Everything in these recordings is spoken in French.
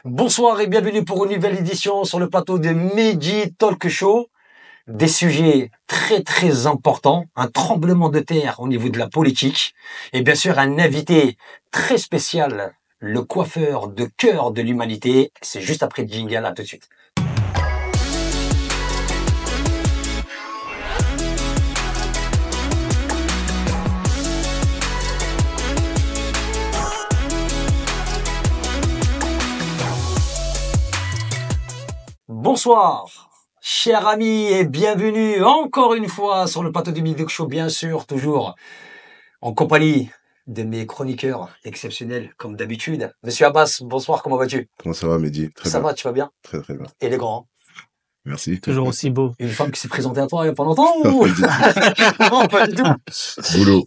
Bonsoir et bienvenue pour une nouvelle édition sur le plateau de Mehdi Talk Show. Des sujets très très importants, un tremblement de terre au niveau de la politique et bien sûr un invité très spécial, le coiffeur de cœur de l'humanité. C'est juste après le jingle, à tout de suite. Bonsoir, chers amis, et bienvenue encore une fois sur le plateau du Mehdi Talk Show, bien sûr, toujours en compagnie de mes chroniqueurs exceptionnels, comme d'habitude. Monsieur Abbas, bonsoir, comment vas-tu? Comment ça va, Mehdi? Très Ça bien. va, tu vas bien? Très très bien. Élégant. Merci. Toujours aussi beau. Une femme qui s'est présentée à toi il y a pas longtemps ou... Non, pas du tout. Boulot.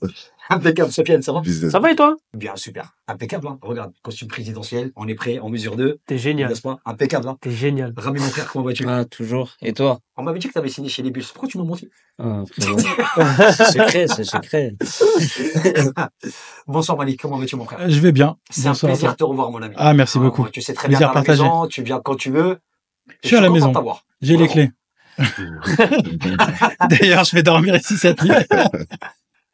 Impeccable, Sofiane, ça va? Business. Ça va et toi? Bien, super. Impeccable, hein. Regarde, costume présidentiel, on est prêt, en mesure 2. T'es génial. N'est-ce pas? Impeccable, hein. T'es génial. Rami, mon frère, comment vas-tu? Ah, toujours. Et toi? On m'avait dit que tu avais signé chez les bus. Pourquoi tu m'as menti? Ah, c'est secret, c'est secret. Bonsoir Malik, comment vas-tu mon frère? Je vais bien. C'est un Bonsoir à plaisir toi. de te revoir mon ami. Ah, merci beaucoup. Tu sais très bien Plaisir qu'à la partagé. maison, tu viens quand tu veux. Je suis à la content maison. de t'avoir. J'ai les Bravo. clés. D'ailleurs, je vais dormir ici cette nuit.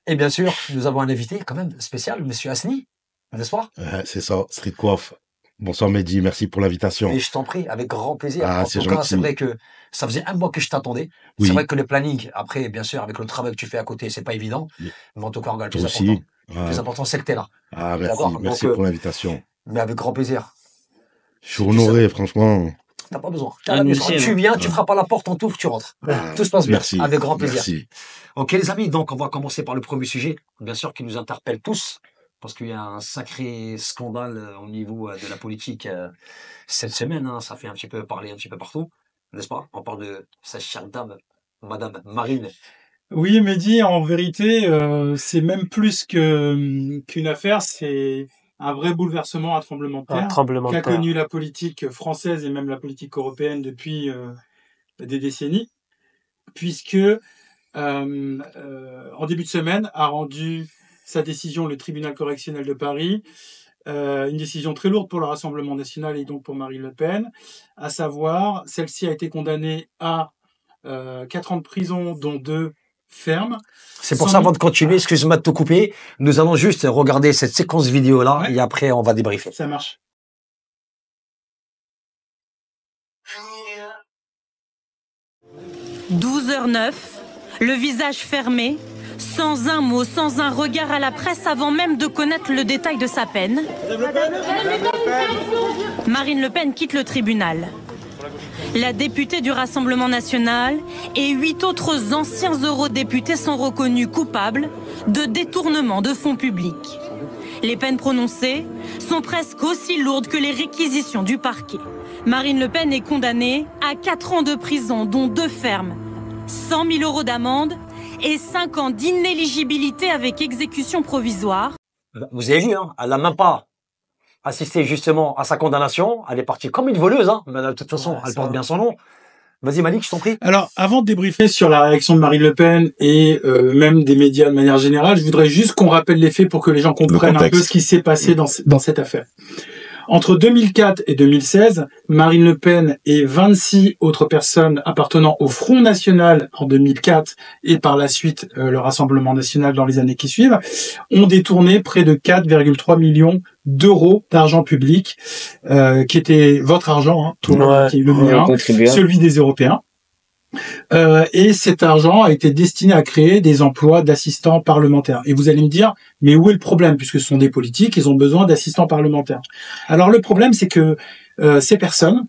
Et bien sûr, nous avons un invité quand même spécial, monsieur Asni, n'est-ce pas? C'est ça, Street Coiffe. Bonsoir Mehdi, merci pour l'invitation. Et je t'en prie, avec grand plaisir. Ah, En c'est tout cas, gentil. c'est vrai que ça faisait un mois que je t'attendais. Oui. C'est vrai que le planning, après, bien sûr, avec le travail que tu fais à côté, c'est pas évident. Oui. Mais en tout cas, regarde, le Toi plus important. aussi. Le plus important, c'est que t'es là. Ah, merci, D'accord. merci Donc, pour l'invitation. Mais avec grand plaisir. Je suis honoré, franchement. T'as pas besoin. T'es Ah, à la nous maison. aussi, Tu hein. viens, tu frappes à la porte, on t'ouvre, tu rentres. Ah, Tout se passe bien. Merci. Avec grand plaisir. Merci. Ok les amis, donc on va commencer par le premier sujet, bien sûr qui nous interpelle tous, parce qu'il y a un sacré scandale au niveau de la politique cette semaine, hein, ça fait un petit peu parler un petit peu partout, n'est-ce pas? On parle de cette chère dame, Madame Marine. Oui, Mehdi, en vérité, c'est même plus qu'une affaire, c'est un vrai bouleversement, un tremblement de Un terre tremblement de qu'a terre. connu la politique française et même la politique européenne depuis des décennies, puisque en début de semaine a rendu sa décision le tribunal correctionnel de Paris, une décision très lourde pour le Rassemblement national et donc pour Marine Le Pen, à savoir, celle-ci a été condamnée à 4 ans de prison, dont 2 fermes. C'est pour 100 ça, 000 avant de continuer, excuse-moi de te couper, nous allons juste regarder cette séquence vidéo-là, Ouais. et après on va débriefer. Ça marche. 12h09, le visage fermé, sans un mot, sans un regard à la presse avant même de connaître le détail de sa peine. Marine Le Pen quitte le tribunal. La députée du Rassemblement national et 8 autres anciens eurodéputés sont reconnus coupables de détournement de fonds publics. Les peines prononcées sont presque aussi lourdes que les réquisitions du parquet. Marine Le Pen est condamnée à 4 ans de prison, dont 2 fermes, 100 000 euros d'amende et 5 ans d'inéligibilité avec exécution provisoire. Vous avez vu, hein, elle n'a même pas assisté justement à sa condamnation, elle est partie comme une voleuse, hein, mais de toute façon, Ouais, elle ça porte va. bien son nom. Vas-y Malik, je t'en prie. Alors, avant de débriefer sur la réaction de Marine Le Pen et même des médias de manière générale, je voudrais juste qu'on rappelle les faits pour que les gens comprennent un contexte. peu ce qui s'est passé dans cette affaire. Entre 2004 et 2016, Marine Le Pen et 26 autres personnes appartenant au Front National en 2004 et par la suite le Rassemblement National dans les années qui suivent, ont détourné près de 4,3 millions d'euros d'argent public, qui était votre argent, hein, tout le monde, Ouais. qui est le mien, Contribuable. celui des Européens. Et cet argent a été destiné à créer des emplois d'assistants parlementaires. Et vous allez me dire, mais où est le problème? Puisque ce sont des politiques, ils ont besoin d'assistants parlementaires. Alors le problème, c'est que ces personnes,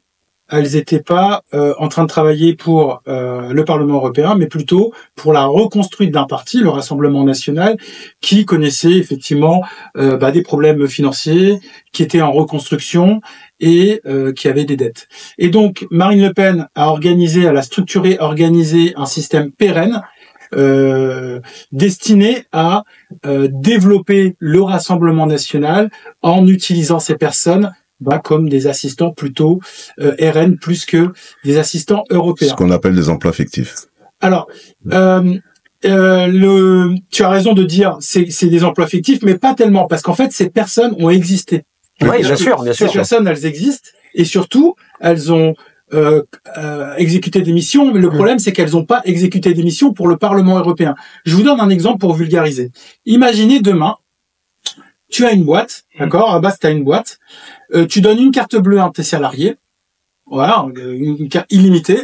elles n'étaient pas en train de travailler pour le Parlement européen, mais plutôt pour la reconstruite d'un parti, le Rassemblement national, qui connaissait effectivement des problèmes financiers, qui était en reconstruction et qui avait des dettes. Et donc Marine Le Pen a structuré, organisé un système pérenne destiné à développer le Rassemblement national en utilisant ces personnes comme des assistants plutôt RN plus que des assistants Ce européens. qu'on appelle des emplois fictifs. Alors, tu as raison de dire c'est des emplois fictifs, mais pas tellement, parce qu'en fait ces personnes ont existé. Oui, bien sûr, bien sûr. Ces personnes, elles existent et surtout, elles ont exécuté des missions, mais le problème, c'est qu'elles n'ont pas exécuté des missions pour le Parlement européen. Je vous donne un exemple pour vulgariser. Imaginez demain, tu as une boîte, d'accord? À base, tu as une boîte. Tu donnes une carte bleue à un de tes salariés. Voilà, une carte illimitée.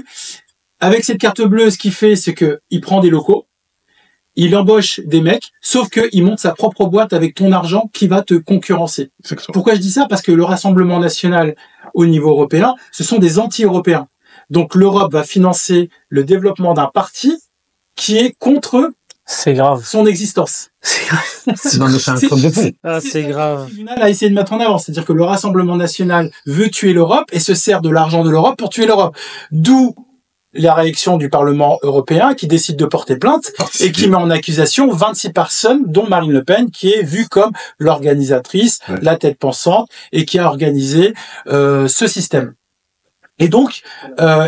Avec cette carte bleue, ce qu'il fait, c'est que il prend des locaux, il embauche des mecs, sauf que il monte sa propre boîte avec ton argent qui va te concurrencer. Pourquoi je dis ça? Parce que le Rassemblement national au niveau européen, ce sont des anti-européens. Donc l'Europe va financer le développement d'un parti qui est contre C'est grave. son existence. Non, mais c'est un truc de fou. Ah, c'est ça grave. que le tribunal a essayé de mettre en avant. C'est-à-dire que le Rassemblement national veut tuer l'Europe et se sert de l'argent de l'Europe pour tuer l'Europe. D'où la réaction du Parlement européen qui décide de porter plainte et qui met en accusation 26 personnes, dont Marine Le Pen, qui est vue comme l'organisatrice, la tête pensante, et qui a organisé ce système. Et donc,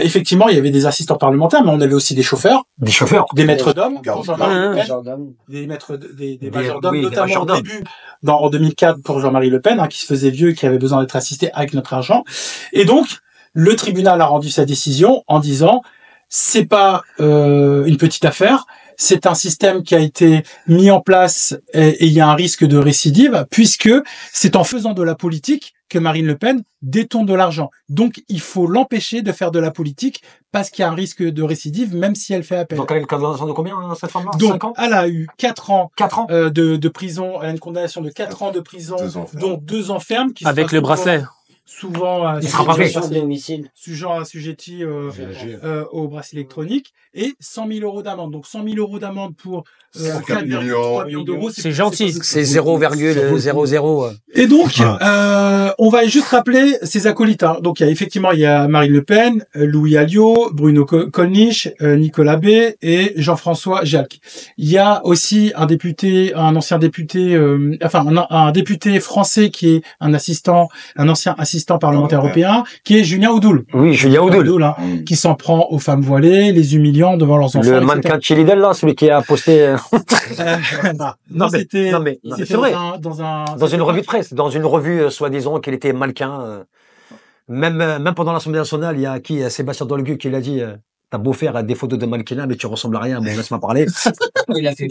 effectivement, il y avait des assistants parlementaires, mais on avait aussi des chauffeurs, Des chauffeurs. des maîtres d'hommes, Garde- Jean-Marie Le Pen, des maîtres, des majordomes, notamment au début, en 2004 pour Jean-Marie Le Pen, qui se faisait vieux, qui avait besoin d'être assisté avec notre argent. Et donc, le tribunal a rendu sa décision en disant, c'est pas une petite affaire, c'est un système qui a été mis en place et il y a un risque de récidive, puisque c'est en faisant de la politique que Marine Le Pen détourne de l'argent. Donc, il faut l'empêcher de faire de la politique parce qu'il y a un risque de récidive, même si elle fait appel. Donc, elle a une condamnation de combien, cette femme-là? Donc, 5 ans? elle a eu 4 ans 4 ans? de prison, elle a une condamnation de 4 ans de prison, 2 ans ferme. dont 2 ans ferme. Qui Avec sera le bracelet. Souvent, Il sera pas fait. genre assujetti au bracelet électronique, et 100 000 euros d'amende. Donc 100 000 euros d'amende pour 4 millions. millions d'euros. C'est gentil. C'est 0,00. Et donc, on va juste rappeler ses acolytes. Hein. Donc, il y a Marine Le Pen, Louis Alliot, Bruno Gollnisch, Nicolas B et Jean-François Jalc. Il y a aussi un ancien député, un député français qui est un ancien assistant parlementaire européen, qui est Julien Oudoul. Oui, Julien Oudoul. Hein, qui s'en prend aux femmes voilées, les humiliant devant leurs enfants. Le etc. mannequin de chez Lidl, là, celui qui a posté non, c'était c'est vrai. dans une revue de presse, dans une revue soi-disant qu'il était mannequin. Même pendant l'Assemblée nationale, il y a Sébastien Dolgu qui l'a dit. T'as beau faire des photos de mannequin, mais tu ressembles à rien. Bon, laisse-moi parler. Il a fait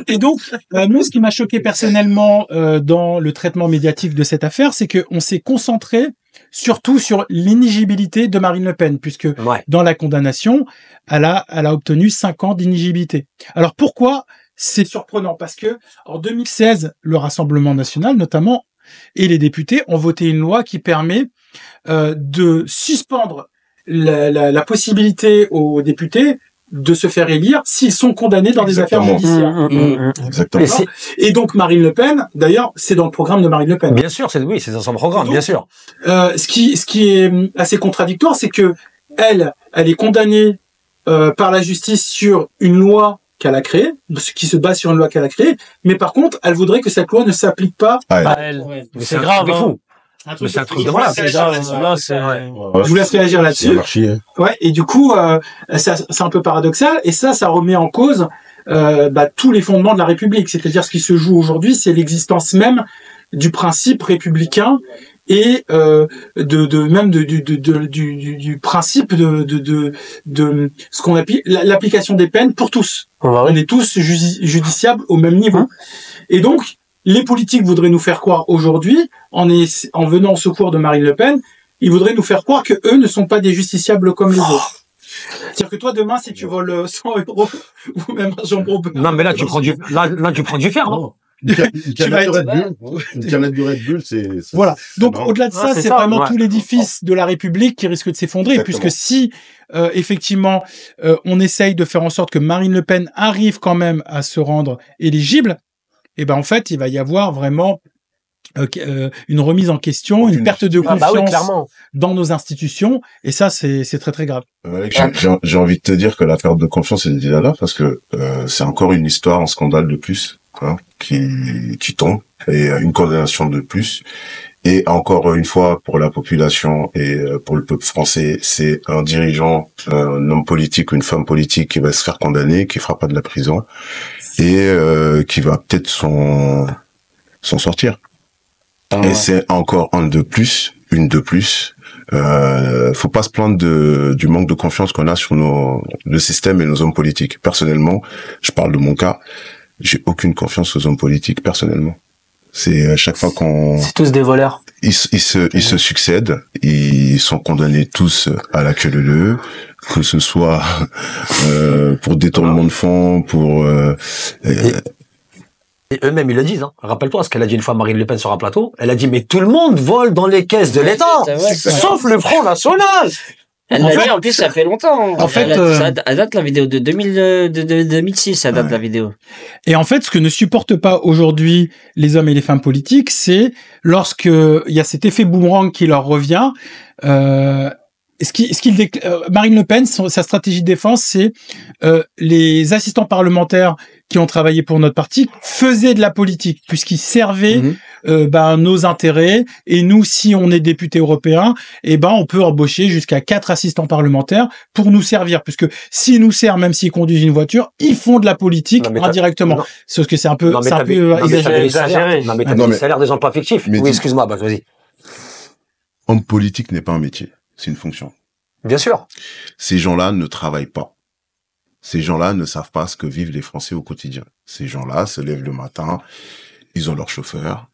Et donc, moi, ce qui m'a choqué personnellement dans le traitement médiatique de cette affaire, c'est qu'on s'est concentré surtout sur l'inéligibilité de Marine Le Pen, puisque dans la condamnation, elle a obtenu 5 ans d'inéligibilité. Alors pourquoi c'est surprenant? Parce que en 2016, le Rassemblement national, notamment, et les députés ont voté une loi qui permet de suspendre la possibilité aux députés de se faire élire s'ils sont condamnés dans des affaires judiciaires. Exactement. Et donc Marine Le Pen, d'ailleurs, c'est dans le programme de Marine Le Pen. Bien sûr, c'est dans son programme, Donc, bien sûr. Ce qui est assez contradictoire, c'est que elle est condamnée par la justice sur une loi qu'elle a créée, qui se base sur une loi qu'elle a créée, mais par contre, elle voudrait que cette loi ne s'applique pas à elle. Mais C'est grave, c'est hein. fou. Mais c'est un truc de malade. C'est grave. Là, c'est... Je vous laisse réagir là-dessus. Ouais, et du coup, c'est un peu paradoxal, et ça remet en cause tous les fondements de la République. C'est-à-dire, ce qui se joue aujourd'hui, c'est l'existence même du principe républicain et du principe de ce qu'on appelle l'application des peines pour tous. On est tous judiciables au même niveau. Et donc, les politiques voudraient nous faire croire aujourd'hui, en venant au secours de Marine Le Pen, ils voudraient nous faire croire que eux ne sont pas des justiciables comme les autres. C'est-à-dire que toi, demain, si tu voles 100 euros, ou même un jambon beurre... Non, mais là, tu prends du fer, non? Une canette de Red Bull, c'est... Voilà. Donc, au-delà de ça, c'est vraiment tout l'édifice de la République qui risque de s'effondrer, Exactement. puisque si, effectivement, on essaye de faire en sorte que Marine Le Pen arrive quand même à se rendre éligible, et ben, en fait, il va y avoir vraiment une remise en question, une perte de confiance dans nos institutions, et ça, c'est très, très grave. J'ai envie de te dire que la perte de confiance est déjà là, parce que c'est encore une histoire, un scandale de plus, hein, qui tombe, et une condamnation de plus. Et encore une fois, pour la population et pour le peuple français, c'est un dirigeant, un homme politique ou une femme politique qui va se faire condamner, qui fera pas de la prison, et qui va peut-être s'en sortir. Et c'est encore une de plus Faut pas se plaindre du manque de confiance qu'on a sur le système et nos hommes politiques. Personnellement, je parle de mon cas, j'ai aucune confiance aux hommes politiques, personnellement. C'est à chaque fois C'est tous des voleurs. ils se succèdent, ils sont condamnés tous à la queue leu, que ce soit pour détournement de fonds, pour Et eux-mêmes, ils le disent. Hein. Rappelle-toi ce qu'elle a dit une fois Marine Le Pen sur un plateau. Elle a dit, mais tout le monde vole dans les caisses de l'État, sauf le Front National. Elle l'a dit, en plus, ça fait longtemps. En fait, ça date la vidéo de 2006, ça date la vidéo. Et en fait, ce que ne supportent pas aujourd'hui les hommes et les femmes politiques, c'est lorsque il y a cet effet boomerang qui leur revient. Marine Le Pen, sa stratégie de défense, c'est les assistants parlementaires qui ont travaillé pour notre parti faisaient de la politique puisqu'ils servaient nos intérêts. Et nous, si on est député européen, on peut embaucher jusqu'à 4 assistants parlementaires pour nous servir, puisque s'ils nous servent, même s'ils conduisent une voiture, ils font de la politique indirectement. Sauf que c'est un peu, exagéré. Non, mais t'as des salaires des emplois fictifs. Oui, excuse-moi, vas-y. Homme politique n'est pas un métier, c'est une fonction. Bien sûr. Ces gens-là ne travaillent pas. Ces gens-là ne savent pas ce que vivent les Français au quotidien. Ces gens-là se lèvent le matin, ils ont leur chauffeur,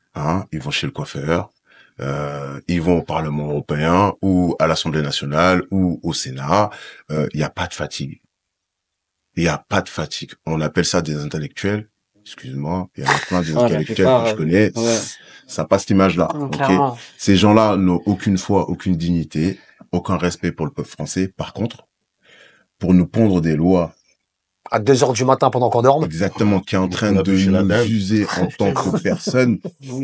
ils vont chez le coiffeur, ils vont au Parlement européen ou à l'Assemblée nationale ou au Sénat. Il n'y a pas de fatigue. Il n'y a pas de fatigue. On appelle ça des intellectuels. Excuse-moi, il y a plein d'intellectuels que je connais. Ça passe cette image-là. Okay. Ces gens-là n'ont aucune foi, aucune dignité, aucun respect pour le peuple français. Par contre, pour nous pondre des lois à 2h du matin pendant qu'on dorme. Exactement, qui est en train de nous user en tant que personne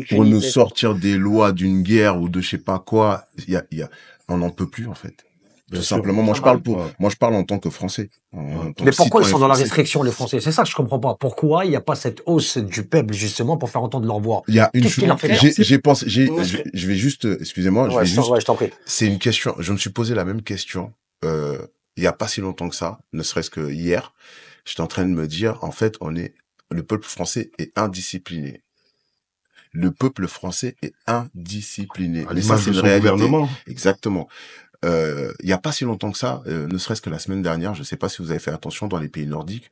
pour nous sortir des lois d'une guerre ou de je sais pas quoi. On n'en peut plus, en fait. Tout simplement, moi je parle en tant que Français. Mais pourquoi ils sont dans la restriction, les Français? C'est ça que je comprends pas. Pourquoi il n'y a pas cette hausse du peuple, justement, pour faire entendre leur voix? Il y a une chose, je vais juste, excusez-moi, je t'en prie. C'est une question, je me suis posé la même question, il y a pas si longtemps que ça, ne serait-ce que hier. J'étais en train de me dire, en fait, le peuple français est indiscipliné. Le peuple français est indiscipliné. Mais ça, c'est une réalité. Gouvernement. Exactement. Il y a pas si longtemps que ça, ne serait-ce que la semaine dernière, je sais pas si vous avez fait attention dans les pays nordiques,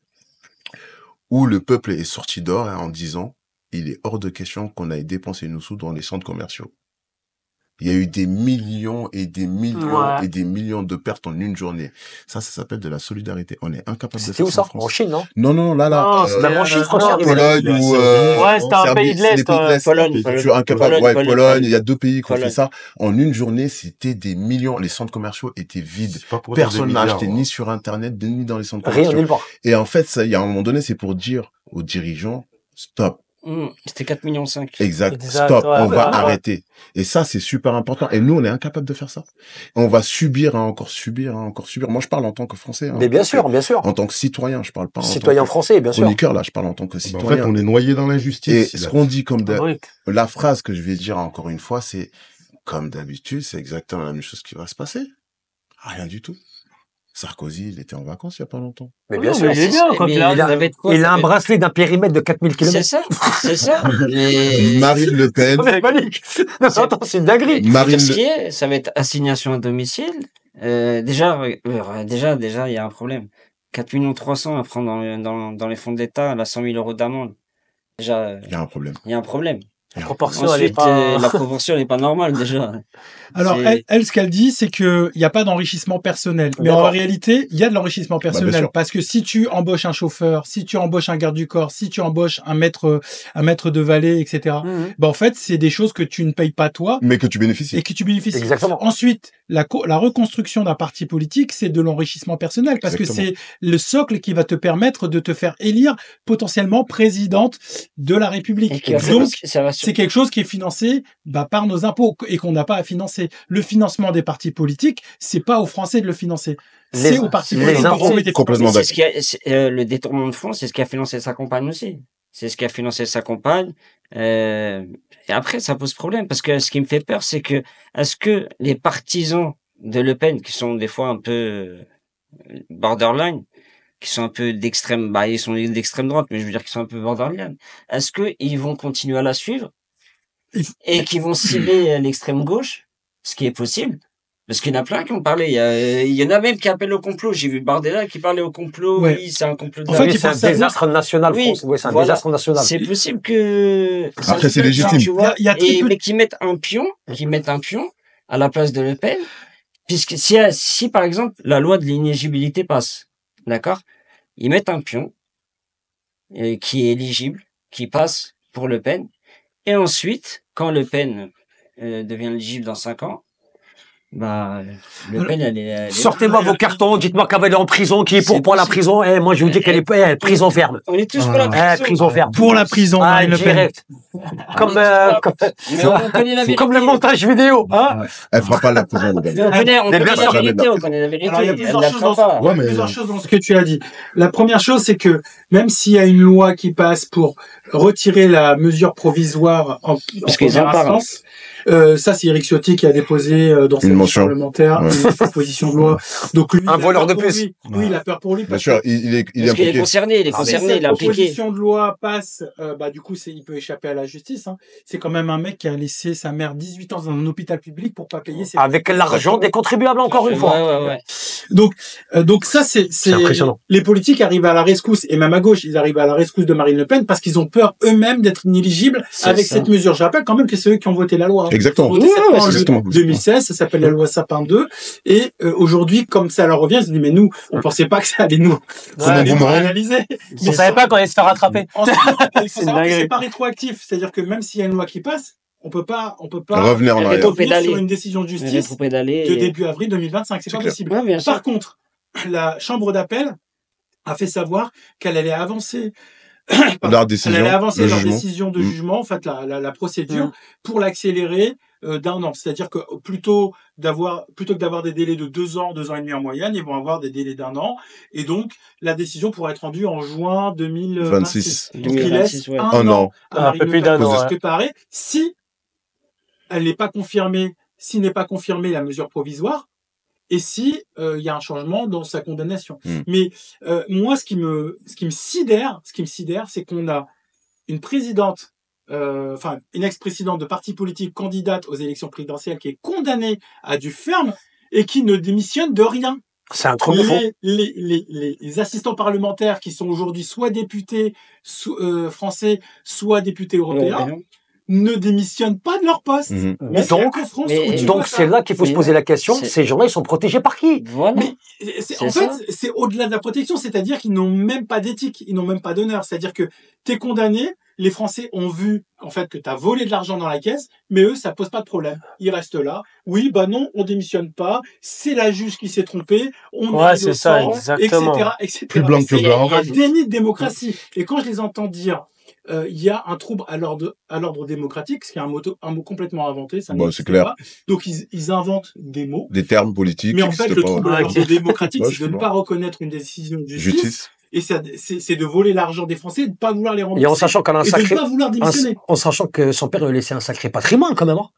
où le peuple est sorti dehors en disant, il est hors de question qu'on aille dépenser nos sous dans les centres commerciaux. Il y a eu des millions et des millions et des millions de pertes en une journée. Ça s'appelle de la solidarité. On est incapable de faire ça. C'était où ça? En Chine, non? Non, là. C'est même en Chine, Pologne ou, c'était un pays de l'Est. Pologne. Je suis incapable. Pologne. Il y a 2 pays qui ont fait ça. En une journée, c'était des millions. Les centres commerciaux étaient vides. Personne n'a acheté ni sur Internet, ni dans les centres commerciaux. Rien nulle part. Et en fait, ça, il y a un moment donné, c'est pour dire aux dirigeants, stop. C'était 4,5 millions. Exact. Stop. On va arrêter. Et ça, c'est super important. Et nous, on est incapable de faire ça. On va subir, encore subir. Moi, je parle en tant que Français. Mais bien sûr. En tant que citoyen, je parle pas en citoyen français, bien sûr. Chroniqueur, là, je parle en tant que citoyen. En fait, on est noyé dans l'injustice. Et ce qu'on dit la phrase que je vais dire encore une fois, c'est, comme d'habitude, c'est exactement la même chose qui va se passer. Rien du tout. Sarkozy, il était en vacances il y a pas longtemps. Mais bien sûr, il est bien, quand il a un bracelet d'un périmètre de 4000 km. C'est ça. Marine Le Pen. Non, attends, c'est une dinguerie. Ça va être assignation à domicile. Déjà, il y a un problème. 4,3 millions à prendre dans les fonds de l'État, elle a 100 000 € d'amende. Déjà. Il y a un problème. La proportion, ensuite, la proportion n'est pas normale, déjà. Alors, elle, ce qu'elle dit, c'est que il n'y a pas d'enrichissement personnel. Mais en réalité, il y a de l'enrichissement personnel. Parce que si tu embauches un chauffeur, si tu embauches un garde du corps, si tu embauches un maître de valet, etc., en fait, c'est des choses que tu ne payes pas toi. Mais que tu bénéficies. Et que tu bénéficies. Exactement. Ensuite, la reconstruction d'un parti politique, c'est de l'enrichissement personnel. Parce que c'est le socle qui va te permettre de te faire élire potentiellement présidente de la République. Donc, c'est quelque chose qui est financé par nos impôts et qu'on n'a pas à financer. Le financement des partis politiques, c'est pas aux Français de le financer. C'est aux partis politiques. Complètement d'accord. Le détournement de fonds, c'est ce qui a financé sa campagne aussi. C'est ce qui a financé sa campagne. Et après, ça pose problème parce que ce qui me fait peur, c'est que est-ce que les partisans de Le Pen, qui sont des fois un peu borderline, qui sont un peu d'extrême, ils sont d'extrême droite, mais je veux dire qu'ils sont un peu borderline. Est-ce que ils vont continuer à la suivre et qu'ils vont cibler l'extrême gauche, ce qui est possible, Parce qu'il y en a plein qui ont parlé. Il y en a même qui appellent au complot. J'ai vu Bardella qui parlait au complot. Ouais. Oui, c'est un complot. En fait, Oui, c'est un désastre national. Oui, France. Ouais, c'est un voilà. désastre national. C'est possible que... Après, c'est légitime. Tu vois, Il y a très peu de- mais qui mettent un pion à la place de Le Pen. Puisque si par exemple, la loi de l'inéligibilité passe, d'accord? Ils mettent un pion qui est éligible, qui passe pour Le Pen. Et ensuite, quand Le Pen devient éligible dans 5 ans, bah, Le Pen, elle est Sortez-moi vos cartons, dites-moi qu'elle va aller en prison, qui est pour la prison. Eh, moi, je vous dis qu'elle est prison ferme. On est tous pour la prison. Prison ferme. Pour la prison, Ah, Marine Le Pen. direct. Comme, Mais on connaît la vérité. comme le montage vidéo, hein. Elle fera pas la prison, Mais on connaît Mais bien la sûr, vérité, on connaît la vérité. Alors, il y a Elle plusieurs la choses fera dans pas. Ouais, mais- plusieurs choses dans ce que tu as dit. La première chose, c'est que même s'il y a une loi qui passe pour retirer la mesure provisoire en qu'ils en première parlent. instance, ça c'est Éric Ciotti qui a déposé dans sa Une liste mention. parlementaire Ouais. une proposition de loi. Donc lui, Un il a voleur peur de pour plus. lui. Oui, il a peur pour lui. Bien parce sûr, que il est Parce qu'il est impliqué. concerné, il est Ah, mais concerné, si il est cette impliqué. proposition de loi passe, du coup, il peut échapper à la justice. Hein. C'est quand même un mec qui a laissé sa mère 18 ans dans un hôpital public pour pas payer ses... Avec l'argent des contribuables, encore une fois. Ouais. Donc ça, c'est impressionnant. les politiques arrivent à la rescousse, et même à gauche, ils arrivent à la rescousse de Marine Le Pen parce qu'ils ont peur eux-mêmes d'être inéligibles C'est avec ça. cette mesure. Je rappelle quand même que c'est eux qui ont voté la loi. Hein. Exactement. Voté cette loi en exactement. 2016, ça s'appelle la loi Sapin 2. Et aujourd'hui, comme ça leur revient, ils se disent mais nous, on pensait pas que ça allait nous analyser. On savait pas qu'on allait se faire rattraper. Ensuite, il faut C'est savoir que dingue. c'est pas rétroactif, c'est-à-dire que même s'il y a une loi qui passe, on peut pas Revenir en arrière. revenir Pédaler. sur une décision de justice Rétropédaler. de début avril 2025. C'est pas clair. possible. Ouais, bien sûr. Par contre, la chambre d'appel a fait savoir qu'elle allait avancer. Leur décision, Elle allait avancer le leur jugement. décision de jugement, en fait, la procédure, Mm. pour l'accélérer d'un an. C'est-à-dire que plutôt que d'avoir des délais de 2 ans, 2 ans et demi en moyenne, ils vont avoir des délais d'1 an. Et donc, la décision pourra être rendue en juin 2026. 26. Donc, il laisse 2026, ouais. Un an. à Un Marine peu Le plus Pen d'un pour an, se ouais. préparer. Si elle n'est pas confirmée, s'il n'est pas confirmé la mesure provisoire, et si il y a un changement dans sa condamnation. Mais moi, ce qui me sidère, c'est qu'on a une présidente, une ex-présidente de parti politique candidate aux élections présidentielles qui est condamnée à du ferme et qui ne démissionne de rien. C'est un truc de fond. Les assistants parlementaires qui sont aujourd'hui soit députés français, soit députés européens, ne démissionnent pas de leur poste. Mhm. Mais Donc, en France, mais- où tu Donc vois ça. c'est là qu'il faut se Mais poser la question, c'est- ces gens-là, ils sont protégés par qui? Voilà. Mais C'est en ça. fait, c'est au-delà de la protection, c'est-à-dire qu'ils n'ont même pas d'éthique, ils n'ont même pas d'honneur. C'est-à-dire que t'es condamné, les Français ont vu en fait que t'as volé de l'argent dans la caisse, mais eux, ça pose pas de problème. Ils restent là. Oui, bah non, on démissionne pas. C'est la juge qui s'est trompée. On Ouais, est c'est ça, innocent, exactement. etc. Plus blanc que C'est blanc. un déni de démocratie. Et quand je les entends dire il y a un trouble à l'ordre démocratique, ce qui est un mot complètement inventé, ça Bon, n'existe c'est clair. pas. Donc ils inventent des mots. Des termes politiques. Mais en fait, c'était le pas- trouble à l'ordre démocratique, Ouais, c'est je de ne sais pas reconnaître une décision de justice, Justice. et c'est de voler l'argent des Français et de ne pas vouloir les rembourser. Et en sachant qu'elle a un et de sacré, ne pas vouloir démissionner. en sachant que son père lui a laissé un sacré patrimoine quand même. Hein.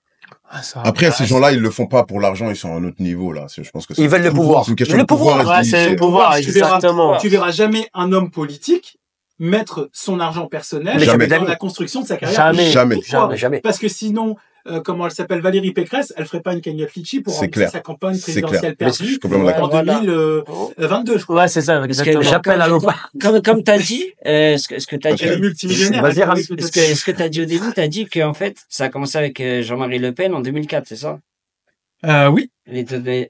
Ah, ça. Après, ces gens-là, ils le font pas pour l'argent, ils sont à un autre niveau, là. Je pense que c'est- Ils veulent le pouvoir. C'est une question Le de pouvoir. pouvoir, et Ouais, de- c'est le pouvoir, Tu verras- exactement. Tu verras jamais un homme politique mettre son argent personnel Jamais. dans la construction de sa carrière. Jamais. Jamais. Pourquoi Jamais. Parce que sinon, comment elle s'appelle, Valérie Pécresse, elle ferait pas une cagnotte litchi pour C'est rembourser clair. sa campagne C'est clair. présidentielle Mais je suis perdue complètement d'accord. en Voilà. 2022, je crois. Ouais, c'est ça, Parce que exactement. J'appelle à l'OPA. Comme t'as dit, ce que t'as dit, Elle est multimillionnaire. Vas-y, elle Rami. connaît ce peut-être- que t'as dit au début, t'as dit qu'en fait, ça a commencé avec Jean-Marie Le Pen en 2004, c'est ça? Oui.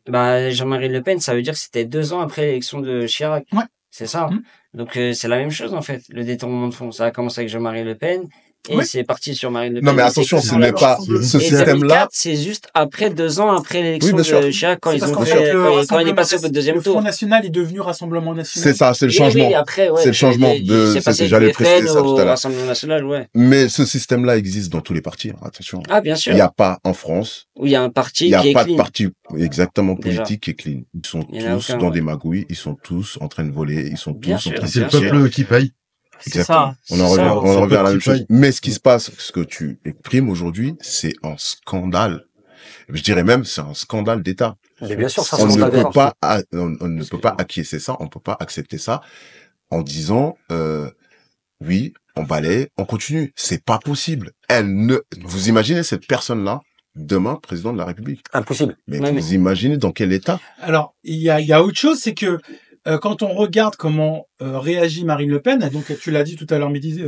Jean-Marie Le Pen, ça veut dire que c'était 2 ans après l'élection de Chirac. Ouais. C'est ça. Mhm. Donc, c'est la même chose, en fait. Le détournement de fonds, ça a commencé avec Jean-Marie Le Pen. Et Oui. c'est parti sur Marine Le Pen. Non, mais Et attention, c'est ce que n'est dans pas, la- ce Et système-là, 2004, c'est juste après 2 ans après l'élection Oui, bien sûr. de Chirac, quand C'est ils parce ont qu'en fait, fait, le quand il est Rassemblement passé au deuxième le Front tour. National est devenu Rassemblement National. c'est ça, c'est le Oui, changement. oui, après, ouais. C'est le changement de- C'est passé j'allais du préciser FN ça tout à au l'heure. Rassemblement National, ouais. Mais ce système-là existe dans tous les partis, hein, attention. Ah, bien sûr. Il n'y a pas, en France, Où il y a un parti il n'y a qui est pas de clean. parti exactement Déjà. politique qui est clean. Ils sont Il y en a tous aucun, dans ouais. des magouilles, ils sont tous en train de voler, ils sont Bien tous en sûr, train de C'est le bien sûr. peuple qui paye. C'est Exactement. ça. On en C'est revient, ça. on en C'est revient à la un peu même qui chose. paye. Mais ce qui se passe, ce que tu exprimes aujourd'hui, c'est un scandale. Je dirais même, c'est un scandale d'État. Mais bien sûr, ça, On c'est ne un peut d'accord. pas, on ne peut pas acquiescer ça, on ne peut pas accepter ça en disant, oui, on balaye, on continue. C'est pas possible. Vous imaginez cette personne-là, demain président de la République. Impossible. Mais Ouais, vous imaginez dans quel état? Alors, il y a autre chose, c'est que quand on regarde comment réagit Marine Le Pen, donc tu l'as dit tout à l'heure, Mehdi,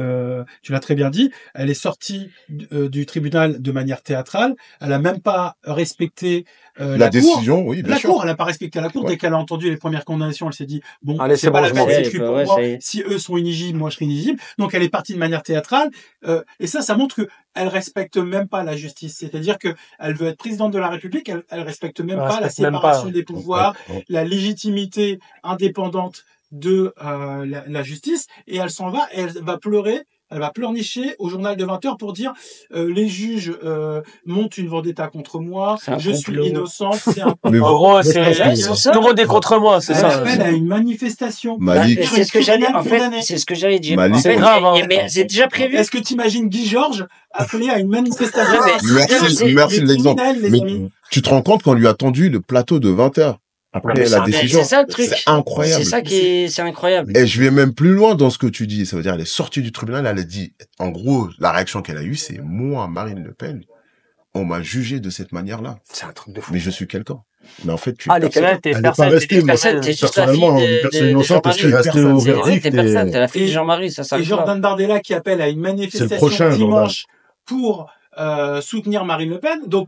tu l'as très bien dit, elle est sortie du tribunal de manière théâtrale, elle a même pas respecté La décision, oui, bien La sûr. cour, elle a pas respecté la cour. Ouais. Dès qu'elle a entendu les premières condamnations, elle s'est dit bon, Allez, c'est pas bon, la je peine, m'en vais. c'est cuit pour Ouais, moi. ça y est. Si eux sont inéligibles, moi je serai inéligible. Donc elle est partie de manière théâtrale. Et ça montre que elle respecte même pas la justice. C'est-à-dire que elle veut être présidente de la République, elle respecte même Elle pas la respecte même séparation pas. des pouvoirs, Ouais. la légitimité indépendante de la justice. Et elle s'en va, et elle va pleurer. Elle va pleurnicher au journal de 20 heures pour dire les juges montent une vendetta contre moi, C'est un je suis complot. innocente, c'est un Mais En gros, c'est c'est ça. tout le monde est contre moi, c'est Elle ça. appelle à une manifestation. Malik. C'est ce que j'allais, en fait, Condamné. c'est ce que j'allais dire. Malik. En fait, C'est grave, hein. mais c'est déjà prévu. Est-ce que tu imagines Guy Georges appeler à une manifestation? Ouais, mais- Merci de l'exemple. Les Mais amis. tu te rends compte qu'on lui a tendu le plateau de 20 heures après mais la ça- décision. C'est ça le truc. C'est incroyable. C'est ça qui est, c'est incroyable. Et je vais même plus loin dans ce que tu dis. Ça veut dire, elle est sortie du tribunal, elle a dit, en gros, la réaction qu'elle a eue, c'est moi, Marine Le Pen, on m'a jugé de cette manière-là. C'est un truc de fou. Mais je suis quelqu'un. Mais en fait, tu Ah, les personne. Là, t'es Elle est personne, pas t'es restée, mais personne. T'es juste la fille Personnellement, une de personne innocente, Jean-Marie. je suis resté au C'est- verdict. T'es personne, t'es la fille de Et- Jean-Marie, ça Et s'arrête là. Jordan Bardella qui appelle à une manifestation prochain, dimanche pour soutenir Marine Le Pen. Donc,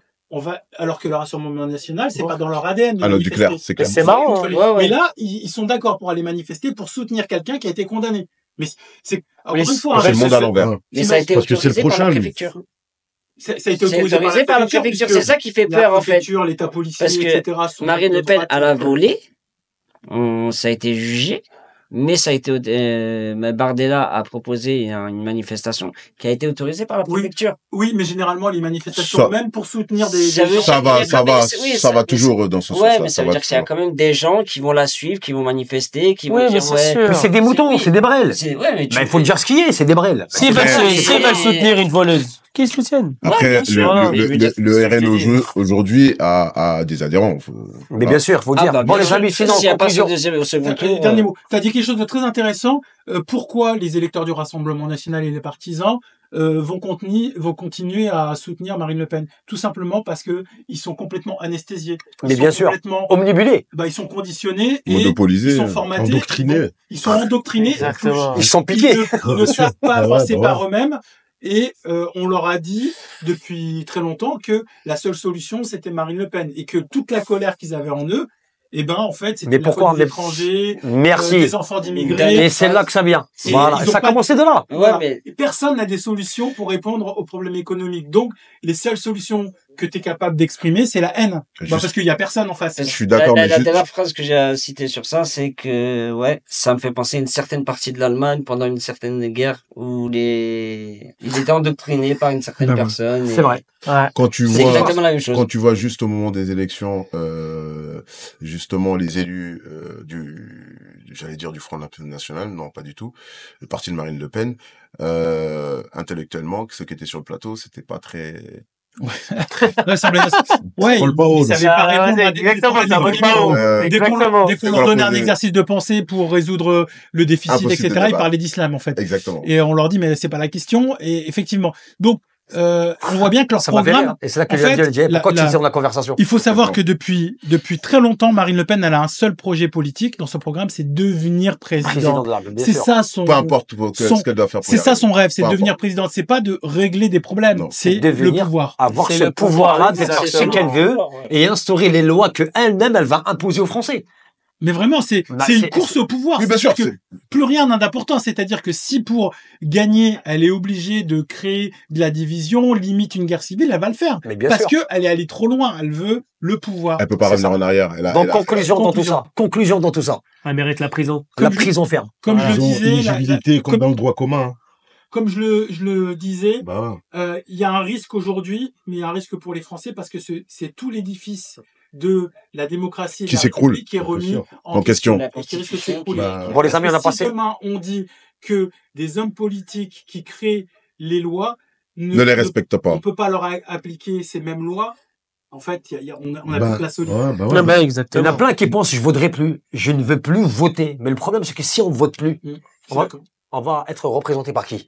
alors que le Rassemblement National, c'est pas dans leur ADN. de Ah non, du manifester. clair, c'est clair. C'est marrant, hein. Ouais, ouais. Mais là, ils sont d'accord pour aller manifester pour soutenir quelqu'un qui a été condamné. Mais c'est, encore Mais une fois, C'est le monde à ce- l'envers. Mais ça a été Parce que c'est le autorisé par la prochain, lui. préfecture. ça a été C'est autorisé autorisé par la préfecture. C'est ça qui fait la peur, en fait. préfecture, l'État policier, Parce que etc. sont Marine Le de Pen, droite. elle a volé. Ça a été jugé. Mais ça a été, Bardella a proposé une manifestation qui a été autorisée par la Oui. préfecture. Oui, mais généralement, les manifestations, Ça- même pour soutenir des Ça veut gens- Ça va, ça va, Oui, ça va mais toujours dans ce Ouais, sens-là. mais ça veut dire qu'il y a quand même des gens qui vont la suivre, qui vont manifester, qui vont Oui, mais dire, c'est ouais. sûr. Mais c'est des moutons, Oui. c'est des brels. Ouais, mais Bah, il faut le dire ce qui est, c'est des brels. S'ils veulent, Ouais. s'ils veulent soutenir une voleuse, qu'ils soutiennent. Après, bien sûr, voilà. le RN aujourd'hui a des adhérents. Mais bien sûr, faut dire. Bon, les amis, sinon, s'il n'y a pas conclusion. au second tour. Dernier mot. Tu as dit quelque chose de très intéressant. Pourquoi les électeurs du Rassemblement National et les partisans vont continuer à soutenir Marine Le Pen? Tout simplement parce que ils sont complètement anesthésiés. Mais bien sûr. Omnibulés. Ils sont conditionnés et Monopolisés, ils sont formatés. endoctrinés. Ils sont endoctrinés. Exactement. Ils sont Ils piqués. ne savent pas Ah ouais, passer bah par ouais. eux-mêmes. Et on leur a dit depuis très longtemps que la seule solution c'était Marine Le Pen et que toute la colère qu'ils avaient en eux, en fait, c'était Mais la pourquoi faute des mais- étrangers, Merci. des enfants d'immigrés. Et c'est là que ça vient. Et Voilà. ils ont Ça a pas- commencé de là. Ouais, Voilà. mais Et personne n'a des solutions pour répondre aux problèmes économiques. Donc, les seules solutions que tu es capable d'exprimer, c'est la haine. Juste- Parce qu'il y a personne en face. Je suis d'accord, la mais juste- dernière phrase que j'ai citée sur ça, c'est que, ouais, ça me fait penser à une certaine partie de l'Allemagne pendant une certaine guerre où ils étaient endoctrinés par une certaine Ben ouais. personne. C'est vrai. Ouais. quand tu C'est vois, exactement la même chose. quand tu vois juste au moment des élections, justement les élus j'allais dire du Front National, non pas du tout, le parti de Marine Le Pen, intellectuellement, ceux qui étaient sur le plateau, c'était pas très. Ouais, Paul Paul. ils savaient pas répondre à des Exactement, ça vole pas haut. Dès qu'on Exactement. dès qu'on C'est leur pas donnait la un posée. exercice de pensée pour résoudre le déficit, Impossible de etc., ils débattre. parlaient d'islam, en fait. Exactement. Et on leur dit, mais c'est pas la question. Et effectivement. Donc, on voit bien que leur Ça m'a fait programme, rire. Et c'est là que en je fait, disais, pourquoi tu la- disais dans la conversation? il faut savoir que Exactement. depuis très longtemps, Marine Le Pen, elle a un seul projet politique dans son programme, c'est devenir Président président. de l'Arme, bien C'est sûr. ça son, Peu importe ce qu'elle doit faire. pour y c'est ça arriver. son rêve, c'est de Peu devenir importe. présidente. C'est pas de régler des problèmes, Non. c'est le Devenir- pouvoir. Avoir C'est ce le pouvoir-là, pouvoir, de faire ce exactement. qu'elle veut et instaurer les lois que elle-même, elle va imposer aux Français. Mais vraiment, c'est Bah, c'est une c'est- course au pouvoir. Oui, bien sûr. C'est-à-dire que plus rien n'a d'importance. C'est-à-dire que si pour gagner, elle est obligée de créer de la division, limite une guerre civile, elle va le faire. Mais bien Parce sûr. que elle est allée trop loin. Elle veut le pouvoir. Elle peut pas C'est revenir ça. en arrière. Donc, conclusion dans tout ça. Conclusion dans tout ça. Elle mérite la prison. La Comme je- prison ferme. Comme Voilà. je le Ils ont disais, éligibilité comme comme- dans le droit commun. comme je le disais, Bah, il y a un risque aujourd'hui, mais il y a un risque pour les Français parce que c'est tout l'édifice de la démocratie et de Qui la s'écroule, République qui est bien remis sûr. En question. La et qui risque de Constitution, s'écrouler. Bah, Bon, les amis, on a Parce que passé. si demain on dit que des hommes politiques qui créent les lois Ne les respecte on pas. peut pas leur appliquer ces mêmes lois. En fait, on a bah, plus la solution. ouais, bah ouais. Ah bah, Il y en exactement. a plein qui pensent je voudrais plus, je ne veux plus voter. Mais le problème c'est que si on vote plus, Je suis on va- d'accord. on va être représenté par qui?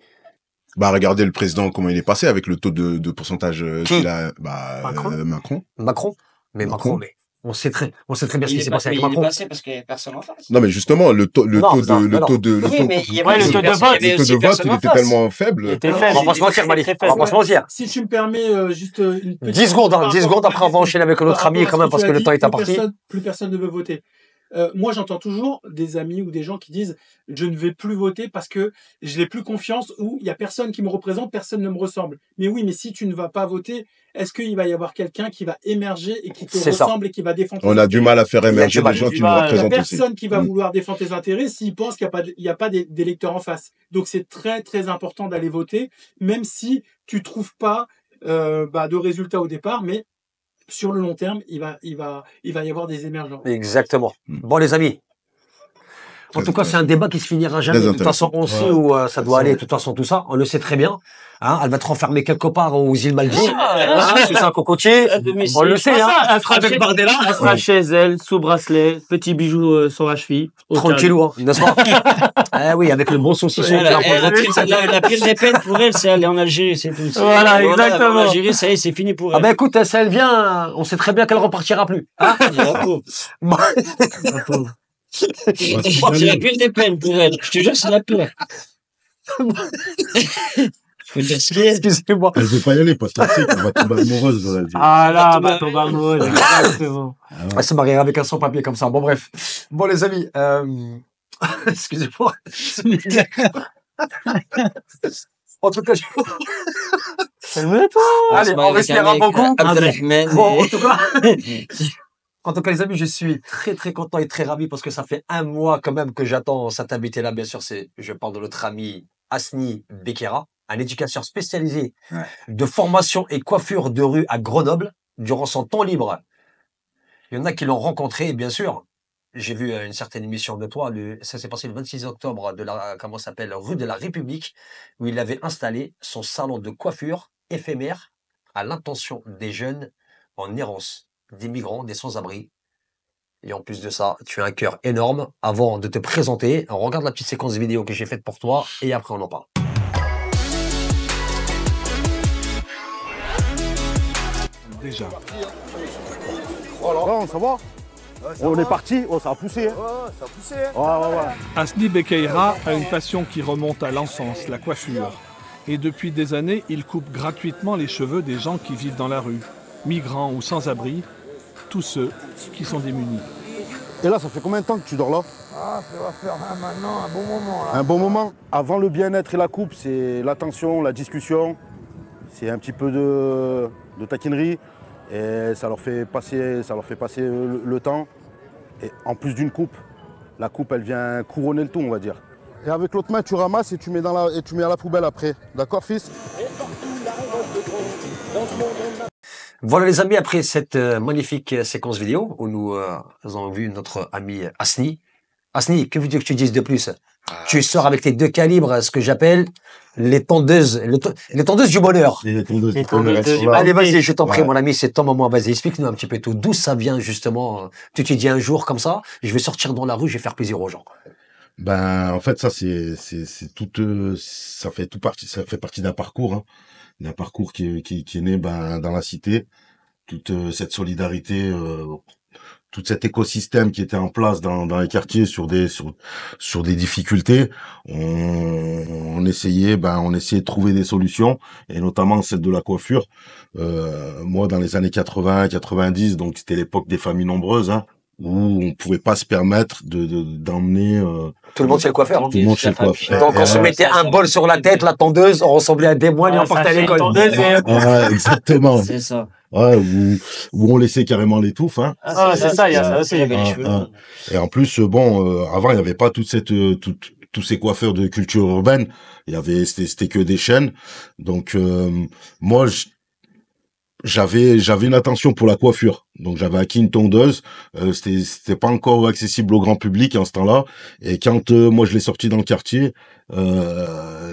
Bah, regardez le président, comment il est passé avec le taux de pourcentage Qui qu'il a. Bah, Macron. Macron. Mais Macron, mais on sait très bien ce qui s'est passé avec Il est Macron. passé parce qu'il y avait personne en face. Non, mais justement, le taux de vote, il était tellement faible. Il était On faible. va pas se mentir, Malik. On va pas se mentir. Si tu me permets juste une petite... 10 secondes, hein, 10 secondes, après on va enchaîner avec notre ami quand même parce que le temps est imparti. Plus personne ne veut voter. Moi, j'entends toujours des amis ou des gens qui disent je ne vais plus voter parce que je n'ai plus confiance ou il y a personne qui me représente, personne ne me ressemble. Mais oui, mais si tu ne vas pas voter, est-ce qu'il va y avoir quelqu'un qui va émerger et qui te ressemble et qui va défendre tes On a du mal à faire émerger des gens qui nous Il n'y a représentent aussi. personne qui va vouloir défendre tes intérêts s'il pense qu'il n'y a pas d'électeurs en face. Donc c'est très très important d'aller voter, même si tu trouves pas de résultats au départ, mais sur le long terme, il va y avoir des émergents. Exactement. Bon, les amis. En tout cas, c'est un débat qui se finira jamais. De toute façon, on sait où ça doit aller. De toute façon, tout ça, on le sait très bien. Hein, elle va te renfermer quelque part aux îles Maldives. C'est ça, cocotier. On le sait, hein. Elle sera chez elle, sous bracelet, petit bijou sur la cheville. Tranquillou, hein, n'est-ce pas? Eh oui, avec le bon saucisson. La pire des peines pour elle, c'est aller en Algérie, c'est tout. Voilà, exactement. En Algérie, ça y est, c'est fini pour elle. Ah ben écoute, si elle vient, on sait très bien qu'elle repartira plus. Hein? C'est la pire des peines pour elle. Je te jure, c'est la pire. Faut dire ce qu'il est. Excusez-moi. Elle veut pas y aller parce qu'elle sait qu'elle va tomber amoureuse dans la vie. Ah là, bah tomber amoureuse, exactement. Elle se marierait avec un sans-papier comme ça. Bon, bref. Bon, les amis, excusez-moi. En tout cas, Calme-toi. allez, on respirera beaucoup. Abdelrahman. Bon, en tout cas, les amis, je suis très, très content et très ravi parce que ça fait un mois quand même que j'attends cet invité-là. Bien sûr, je parle de notre ami Hasni Bekeira, un éducateur spécialisé de formation et coiffure de rue à Grenoble durant son temps libre. Il y en a qui l'ont rencontré, et bien sûr. J'ai vu une certaine émission de toi, ça s'est passé le 26 octobre de rue de la République, où il avait installé son salon de coiffure éphémère à l'intention des jeunes en errance, des migrants, des sans-abri. Et en plus de ça, tu as un cœur énorme. Avant de te présenter, on regarde la petite séquence vidéo que j'ai faite pour toi et après on en parle. Déjà. Voilà. Ça va? On est parti, ça a poussé. Ça a poussé. Hasni Bekeira a une passion qui remonte à l'enfance, la coiffure. Et depuis des années, il coupe gratuitement les cheveux des gens qui vivent dans la rue, migrants ou sans-abri, tous ceux qui sont démunis. Et là, ça fait combien de temps que tu dors là? Ça va faire maintenant un bon moment. Là. Un bon moment. Avant le bien-être et la coupe, c'est l'attention, la discussion, c'est un petit peu de taquinerie. Et ça leur fait passer le temps. Et en plus d'une coupe, la coupe, elle vient couronner le tout, on va dire. Et avec l'autre main, tu ramasses et tu mets à la poubelle après. D'accord, fils? Voilà les amis, après cette magnifique séquence vidéo où nous avons vu notre ami Hasni. Hasni, que veux-tu que tu dises de plus? Tu sors avec tes 2 calibres, ce que j'appelle les tondeuses du bonheur. Les tondeuses du bonheur. Allez, vas-y, je t'en prie, mon ami, c'est ton moment. Vas-y, explique-nous un petit peu tout. D'où ça vient, justement? Tu t'es dit un jour comme ça, je vais sortir dans la rue, je vais faire plaisir aux gens. Ben, en fait, ça, ça fait partie d'un parcours, hein. D'un parcours qui est né, dans la cité. Toute cette solidarité, tout cet écosystème qui était en place dans les quartiers sur des difficultés, on essayait de trouver des solutions, et notamment celle de la coiffure. Moi, dans les années 80, 90, donc c'était l'époque des familles nombreuses, hein, où on pouvait pas se permettre d'emmener tout le monde chez le coiffeur. Tout le monde chez le coiffeur. Donc on se mettait un bol sur la tête, la tondeuse, on ressemblait à des moines et on partait à l'école. Ouais, exactement. C'est ça. Ouais, où on laissait carrément les touffes, hein. C'est ça, il y a ça aussi. Et en plus, avant, il n'y avait pas tous ces coiffeurs de culture urbaine. C'était que des chaînes. Donc, moi, j'avais une attention pour la coiffure. Donc j'avais acquis une tondeuse. C'était pas encore accessible au grand public en ce temps-là. Et quand moi je l'ai sorti dans le quartier,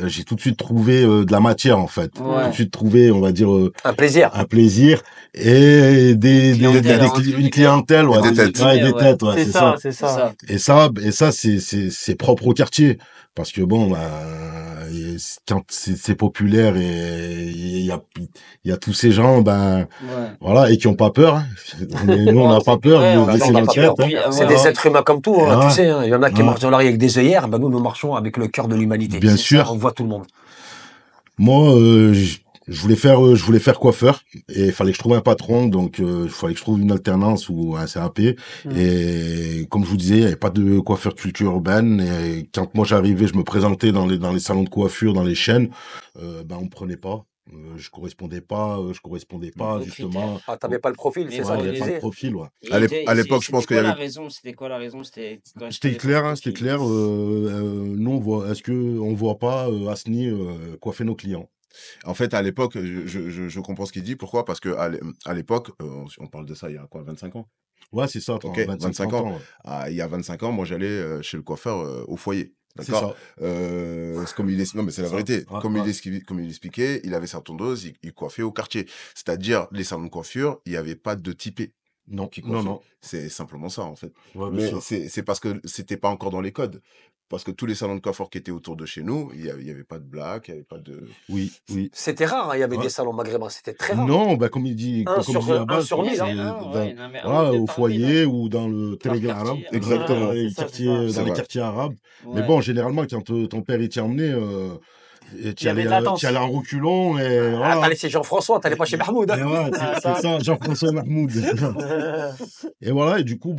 j'ai tout de suite trouvé de la matière en fait. Ouais. Tout de suite trouvé, on va dire Un plaisir. un plaisir et une clientèle, ouais, des têtes. ouais, des têtes, ouais, C'est ça, c'est ça. Et ça, c'est propre au quartier. Parce que bon, quand c'est populaire et il y a tous ces gens, Ouais. voilà, et qui ont pas peur, hein. Mais nous, on n'a pas peur, Ouais, nous, on laisser n'a dans le pas chat, peur. hein. C'est des êtres humains comme tout, hein, Ouais. tu sais. Hein. Il y en a qui Ouais. marchent dans la rue avec des œillères, ben nous marchons avec le cœur de l'humanité. Bien C'est sûr. ça, on voit tout le monde. Moi, je voulais faire coiffeur et il fallait que je trouve un patron, donc il fallait que je trouve une alternance ou un CAP. Et comme je vous disais, il n'y avait pas de coiffeur de culture urbaine. Et quand moi j'arrivais, je me présentais dans les salons de coiffure, dans les chaînes, on me prenait pas. Je correspondais pas Aux justement. Ah, t'avais pas le profil, c'est Mais ça Ouais, que il tu n'y avait pas de disais. profil, ouais. À l'époque, je pense qu'il y avait. C'était quoi la raison? C'était C'était clair, hein, c'était clair. Nous, est-ce que on voit pas Asni coiffer nos clients? En fait, à l'époque, je comprends ce qu'il dit. Pourquoi? Parce que à l'époque, on parle de ça il y a quoi, 25 ans? Ouais, c'est ça, Ok, 25 ans. ans. Ouais. Ah, il y a 25 ans, moi, j'allais chez le coiffeur au foyer. C'est D'accord? ça. C'est comme non, mais c'est la Ça. vérité. Ouais, Comme ouais. il expliquait, il avait sa tondeuse, il coiffait au quartier. C'est-à-dire, les salons de coiffure, il n'y avait pas de typé Non, qui non, coiffait. non. C'est simplement ça, en fait. Ouais, bien Mais sûr. c'est parce que c'était pas encore dans les codes. Parce que tous les salons de coiffure qui étaient autour de chez nous, il y avait pas de black, il y avait pas de... Oui, oui. C'était rare, hein, il y avait Ouais. des salons maghrébins, c'était très rare. Non, bah comme il dit, Un comme sur- il dit à un base, sur mille, c'est hein. voilà, au foyer ou dans le télégramme arabe, Exactement. dans les C'est ça, quartiers, c'est ça. dans C'est les vrai. quartiers arabes. Mais Ouais. bon, généralement, quand ton père il t'y emmené, Il tu y avait de l'attente. allais en reculons et Ah, voilà. t'as laissé Jean-François, t'allais pas chez Mahmoud. Et Hein. ouais, c'est ça, Jean-François Mahmoud. Et voilà, et du coup,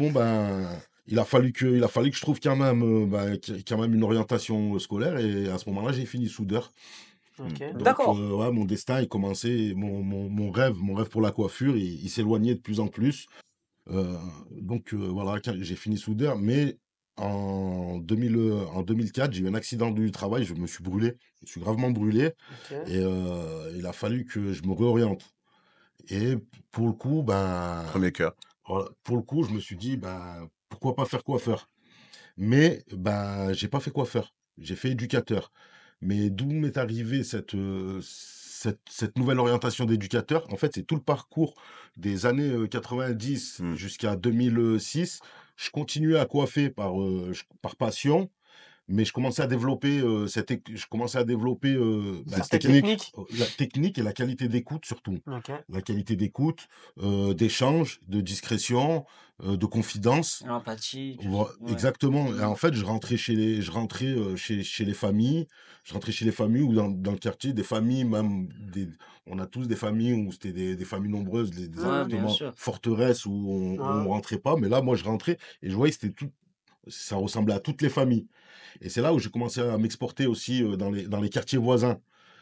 il a fallu que je trouve quand même une orientation scolaire et à ce moment-là, j'ai fini soudeur. Ok. Donc, D'accord. ouais, mon destin, il commençait, mon rêve pour la coiffure, il s'éloignait de plus en plus. Voilà, j'ai fini soudeur, mais en 2004, j'ai eu un accident du travail, je me suis brûlé, je me suis gravement brûlé Ok. et il a fallu que je me réoriente. Et pour le coup, Premier cœur. voilà, pour le coup, je me suis dit, pourquoi pas faire coiffeur? Mais j'ai pas fait coiffeur, j'ai fait éducateur. Mais d'où m'est arrivée cette nouvelle orientation d'éducateur? En fait, c'est tout le parcours des années 90 jusqu'à 2006. Je continuais à coiffer par passion, mais je commençais à développer Certaines cette technique, techniques. la technique et la qualité d'écoute surtout. Ok. La qualité d'écoute, d'échange, de discrétion, de confidence. L'empathie. Ouais, Ouais. exactement. Et en fait, je rentrais chez les familles. Je rentrais chez les familles ou dans le quartier, des familles on a tous des familles où c'était des familles nombreuses, des Ouais, bien appartements sûr. forteresses où on rentrait pas. Mais là, moi, je rentrais et je voyais que ça ressemblait à toutes les familles. Et c'est là où j'ai commencé à m'exporter aussi dans les quartiers voisins.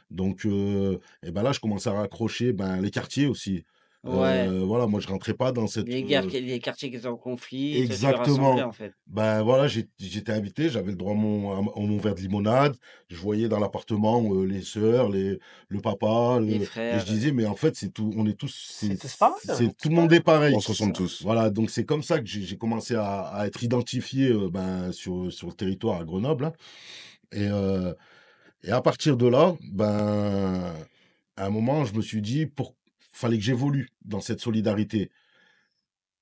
Donc, et là, je commençais à raccrocher les quartiers aussi. Ouais. Voilà, moi, je rentrais pas dans cette... Les quartiers qui étaient en conflit, toi, tu les Exactement. rassemblais, en fait. Voilà, j'étais invité, j'avais le droit à mon verre de limonade. Je voyais dans l'appartement les sœurs, le papa, Les et frères. je disais, mais en fait, c'est tout, on est tous, C'est tous pareil. tout le monde est pareil. On se ressemble tous. Voilà, donc c'est comme ça que j'ai commencé à être identifié sur le territoire à Grenoble, hein. Et à partir de là, à un moment, je me suis dit, fallait que j'évolue dans cette solidarité.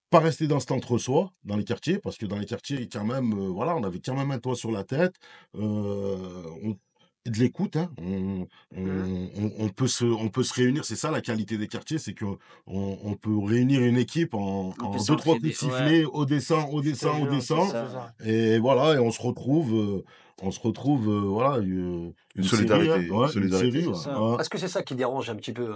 Pas rester dans cet entre-soi, dans les quartiers, parce que dans les quartiers, quand même, voilà, on avait quand même un toit sur la tête, de l'écoute, hein. On peut se réunir, c'est ça la qualité des quartiers, c'est que on peut réunir une équipe en On peut 2-3 coups de s'entraider, sifflet, au descend, Je te jure, descend, c'est ça. et voilà, et on se retrouve, voilà, Une série, solidarité. hein, ouais, Une solidarité. série, C'est ouais, ça. ouais. Est-ce que c'est ça qui dérange un petit peu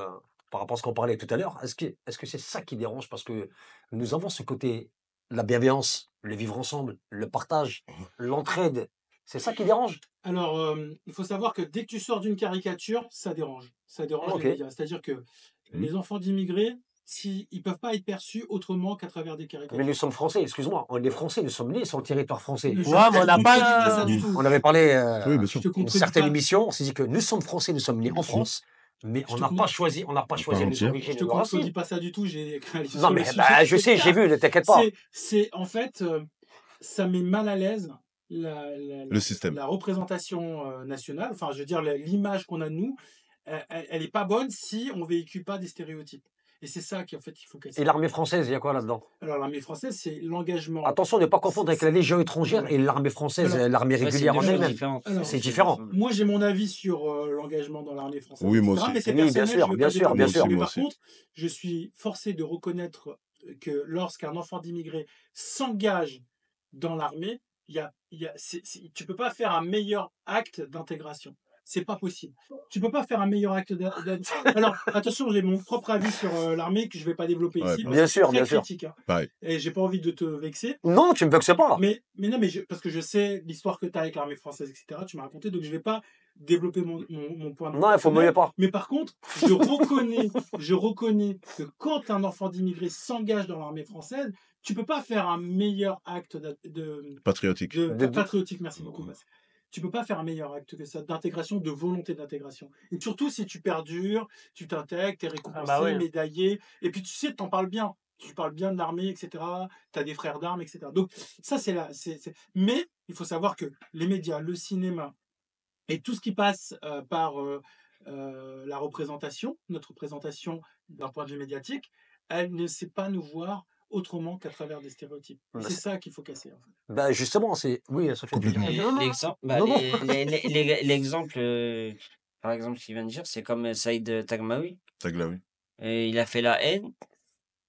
par rapport à ce qu'on parlait tout à l'heure? Est-ce que c'est ça qui dérange? Parce que nous avons ce côté, la bienveillance, le vivre ensemble, le partage, l'entraide. C'est ça qui dérange? Alors, il faut savoir que dès que tu sors d'une caricature, ça dérange. Ça dérange Ok. les médias. C'est-à-dire que les enfants d'immigrés, ils ne peuvent pas être perçus autrement qu'à travers des Mais caricatures. nous sommes français, excuse-moi. On est français, nous sommes nés sur le territoire français. Je- Ouais, mais on n'a je pas te dis la- ça du tout. On avait parlé Oui, bien Je sûr. te une contredis certaine pas. émission, on s'est dit que nous sommes français, nous sommes nés en France. Mais Je on te n'a comprends. pas choisi, on n'a pas choisi les entière. origines Je et te nos contredis racines. pas ça du tout, j'ai écrit un livre Non, sur le mais sujet. bah, je sais, j'ai vu, ne t'inquiète pas. C'est en fait, ça met mal à l'aise Le système. la représentation nationale. Enfin, je veux dire, l'image qu'on a de nous, elle est pas bonne si on véhicule pas des stéréotypes. Et c'est ça qu'en fait il faut casser. Et l'armée française, il y a quoi là-dedans? Alors l'armée française, c'est l'engagement. Attention, ne pas confondre avec la Légion étrangère Ouais. et l'armée française, Alors, l'armée Ouais, c'est régulière deux en choses elle-même. différentes. Alors, C'est différent. Moi, j'ai mon avis sur l'engagement dans l'armée française, Oui, moi etc. aussi. Mais c'est Oui, bien personnel, sûr, je veux bien pas sûr, développer. bien Moi sûr. aussi, Mais moi par aussi. contre, je suis forcé de reconnaître que lorsqu'un enfant d'immigré s'engage dans l'armée, tu peux pas faire un meilleur acte d'intégration. C'est pas possible. Tu peux pas faire un meilleur acte d'intégration. Alors, attention, j'ai mon propre avis sur l'armée que je vais pas développer Ouais, ici. bah, Parce bien que je suis sûr, très bien sûr. critique, hein. Pareil. Et j'ai pas envie de te vexer. Non, tu me vexes pas. Mais non, parce que je sais l'histoire que tu as avec l'armée française, etc. Tu m'as raconté, donc je vais pas développer mon point de vue Non, il faut personnel. mieux pas. Mais par contre, je reconnais que quand un enfant d'immigré s'engage dans l'armée française, tu peux pas faire un meilleur acte Patriotique. patriotique. Merci beaucoup. Bas. Tu peux pas faire un meilleur acte que ça, d'intégration, de volonté d'intégration. Et surtout si tu perdures, tu t'intègres, tu es récompensé, Ah bah ouais. médaillé, et puis tu sais, t'en parles bien. Tu parles bien de l'armée, etc. Tu as des frères d'armes, etc. Donc, ça, c'est là. Mais il faut savoir que les médias, le cinéma et tout ce qui passe par la représentation, notre représentation d'un point de vue médiatique, elle ne sait pas nous voir autrement qu'à travers des stéréotypes. Et Bah, c'est ça qu'il faut casser. En fait. Bah, justement, c'est. Oui, Sophie. Complètement. Non, non, L'exemple, bah, non, non. l'exemple, par exemple, qu'il vient de dire, c'est comme Saïd Tagmaoui. Taglaoui. Il a fait La Haine.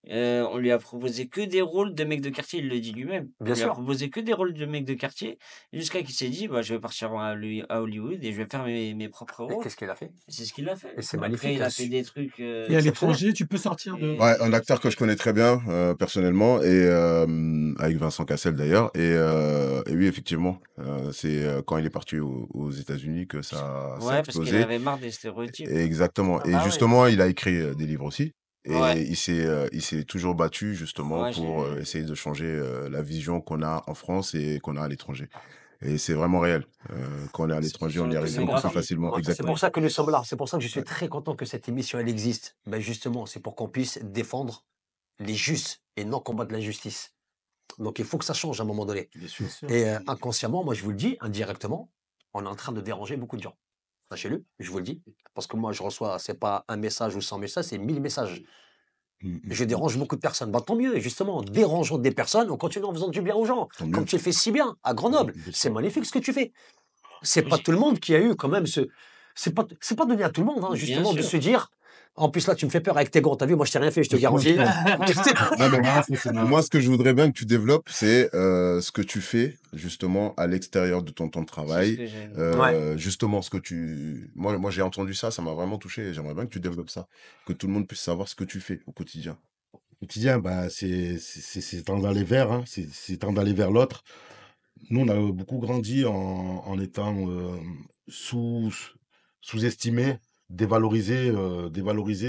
On lui a proposé que des rôles de mec de quartier, il le dit lui-même. Bien On lui a sûr. proposé que des rôles de mec de quartier, jusqu'à qu'il s'est dit, bah, je vais partir à Hollywood et je vais faire mes propres Et rôles. qu'est-ce qu'il a fait? C'est ce qu'il a fait. Et c'est Après, magnifique. il a fait des trucs. Et à exceptionnel. l'étranger, tu peux sortir de. Ouais, un acteur que je connais très bien, personnellement, et avec Vincent Cassel d'ailleurs. Et oui, effectivement, c'est quand il est parti aux États-Unis que ça a Ouais, parce qu'il explosé. avait marre des stéréotypes. Et exactement. Ah Et bah ouais. justement, il a écrit des livres aussi. Et Ouais. il s'est toujours battu justement Ouais, j'ai pour vu. essayer de changer la vision qu'on a en France et qu'on a à l'étranger. Et c'est vraiment réel. Quand on est à l'étranger, on y arrive c'est beaucoup plus grave. facilement. Ouais, c'est Exactement. pour ça que nous sommes là. C'est pour ça que je suis très content que cette émission elle existe. Ben justement, c'est pour qu'on puisse défendre les justes et non combattre l'injustice. Donc il faut que ça change à un moment donné. Bien sûr. Et inconsciemment, moi je vous le dis, indirectement, on est en train de déranger beaucoup de gens. Sachez-le, je vous le dis. Parce que moi je reçois, c'est pas un message ou 100 messages, c'est 1000 messages. Je dérange beaucoup de personnes. Bah, tant mieux, justement, dérangeons des personnes, on continue en faisant du bien aux gens. Tant mieux. Comme tu le fais si bien à Grenoble. Bien sûr. C'est magnifique ce que tu fais. C'est pas tout le monde qui a eu quand même ce. C'est pas donné à tout le monde, hein, Bien justement, de sûr. se dire. En plus, là, tu me fais peur avec tes gants. T'as vu, moi, je t'ai rien fait, je te garantis. Non, mais moi, ce que je voudrais bien que tu développes, c'est ce que tu fais justement à l'extérieur de ton temps de C'est ce travail. que j'aime. Justement, ce que tu. Moi, j'ai entendu ça, ça m'a vraiment touché. J'aimerais bien que tu développes ça, que tout le monde puisse savoir ce que tu fais au quotidien. Au quotidien, bah, c'est tendre d'aller vers, hein, c'est tendre d'aller vers l'autre. Nous, on a beaucoup grandi en étant sous-estimés, dévalorisés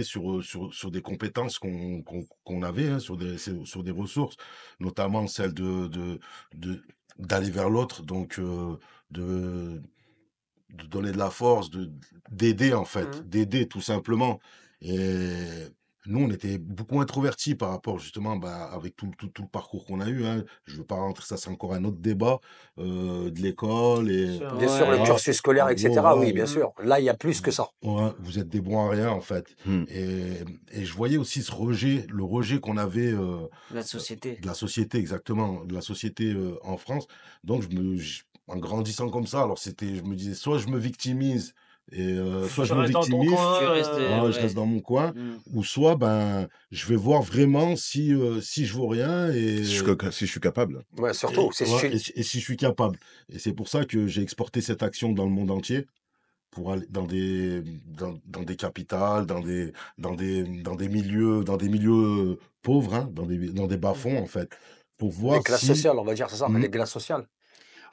sur des compétences qu'on avait, hein, sur des ressources, notamment celle d'aller vers l'autre, donc de donner de la force, d'aider en fait, d'aider tout simplement. Et nous, on était beaucoup introvertis par rapport justement, bah, avec tout le parcours qu'on a eu, hein. Je veux pas rentrer, ça c'est encore un autre débat de l'école et Bien sûr, le Ouais. cursus scolaire, en etc. gros, Oui, ouais, bien sûr. Là, il y a plus que ça. ouais, vous êtes des bons à rien en fait. Hmm. Et je voyais aussi le rejet qu'on avait La société. de la société, exactement, de la société en France. Donc, en grandissant comme ça, alors je me disais, soit je me victimise, et soit je Tu me restes dans ton victimise, coin. Tu restes, ouais, je ouais. reste dans mon coin, Mm. ou soit, ben, je vais voir vraiment si je vaux rien et, Si je suis capable. Ouais, surtout. C'est ouais, et si je suis capable. Et c'est pour ça que j'ai exporté cette action dans le monde entier pour aller dans des capitales, dans des milieux pauvres, hein, dans des bas-fonds, en fait, pour les voir classes si, sociales, on va dire, c'est ça. Mhm. Les classes sociales.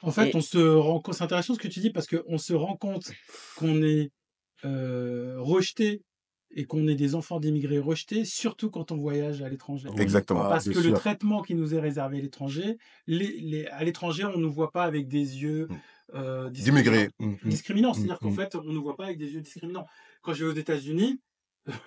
En fait, Et- c'est intéressant ce que tu dis parce qu'on se rend compte qu'on est rejeté et qu'on est des enfants d'immigrés rejetés, surtout quand on voyage à l'étranger. Exactement. Ah, Parce bien que le sûr. traitement qui nous est réservé à l'étranger, à l'étranger, on ne nous voit pas avec des yeux D'immigrés. discriminants. Mhm. C'est-à-dire qu'en Mhm. fait, on ne nous voit pas avec des yeux discriminants. quand je vais aux États-Unis,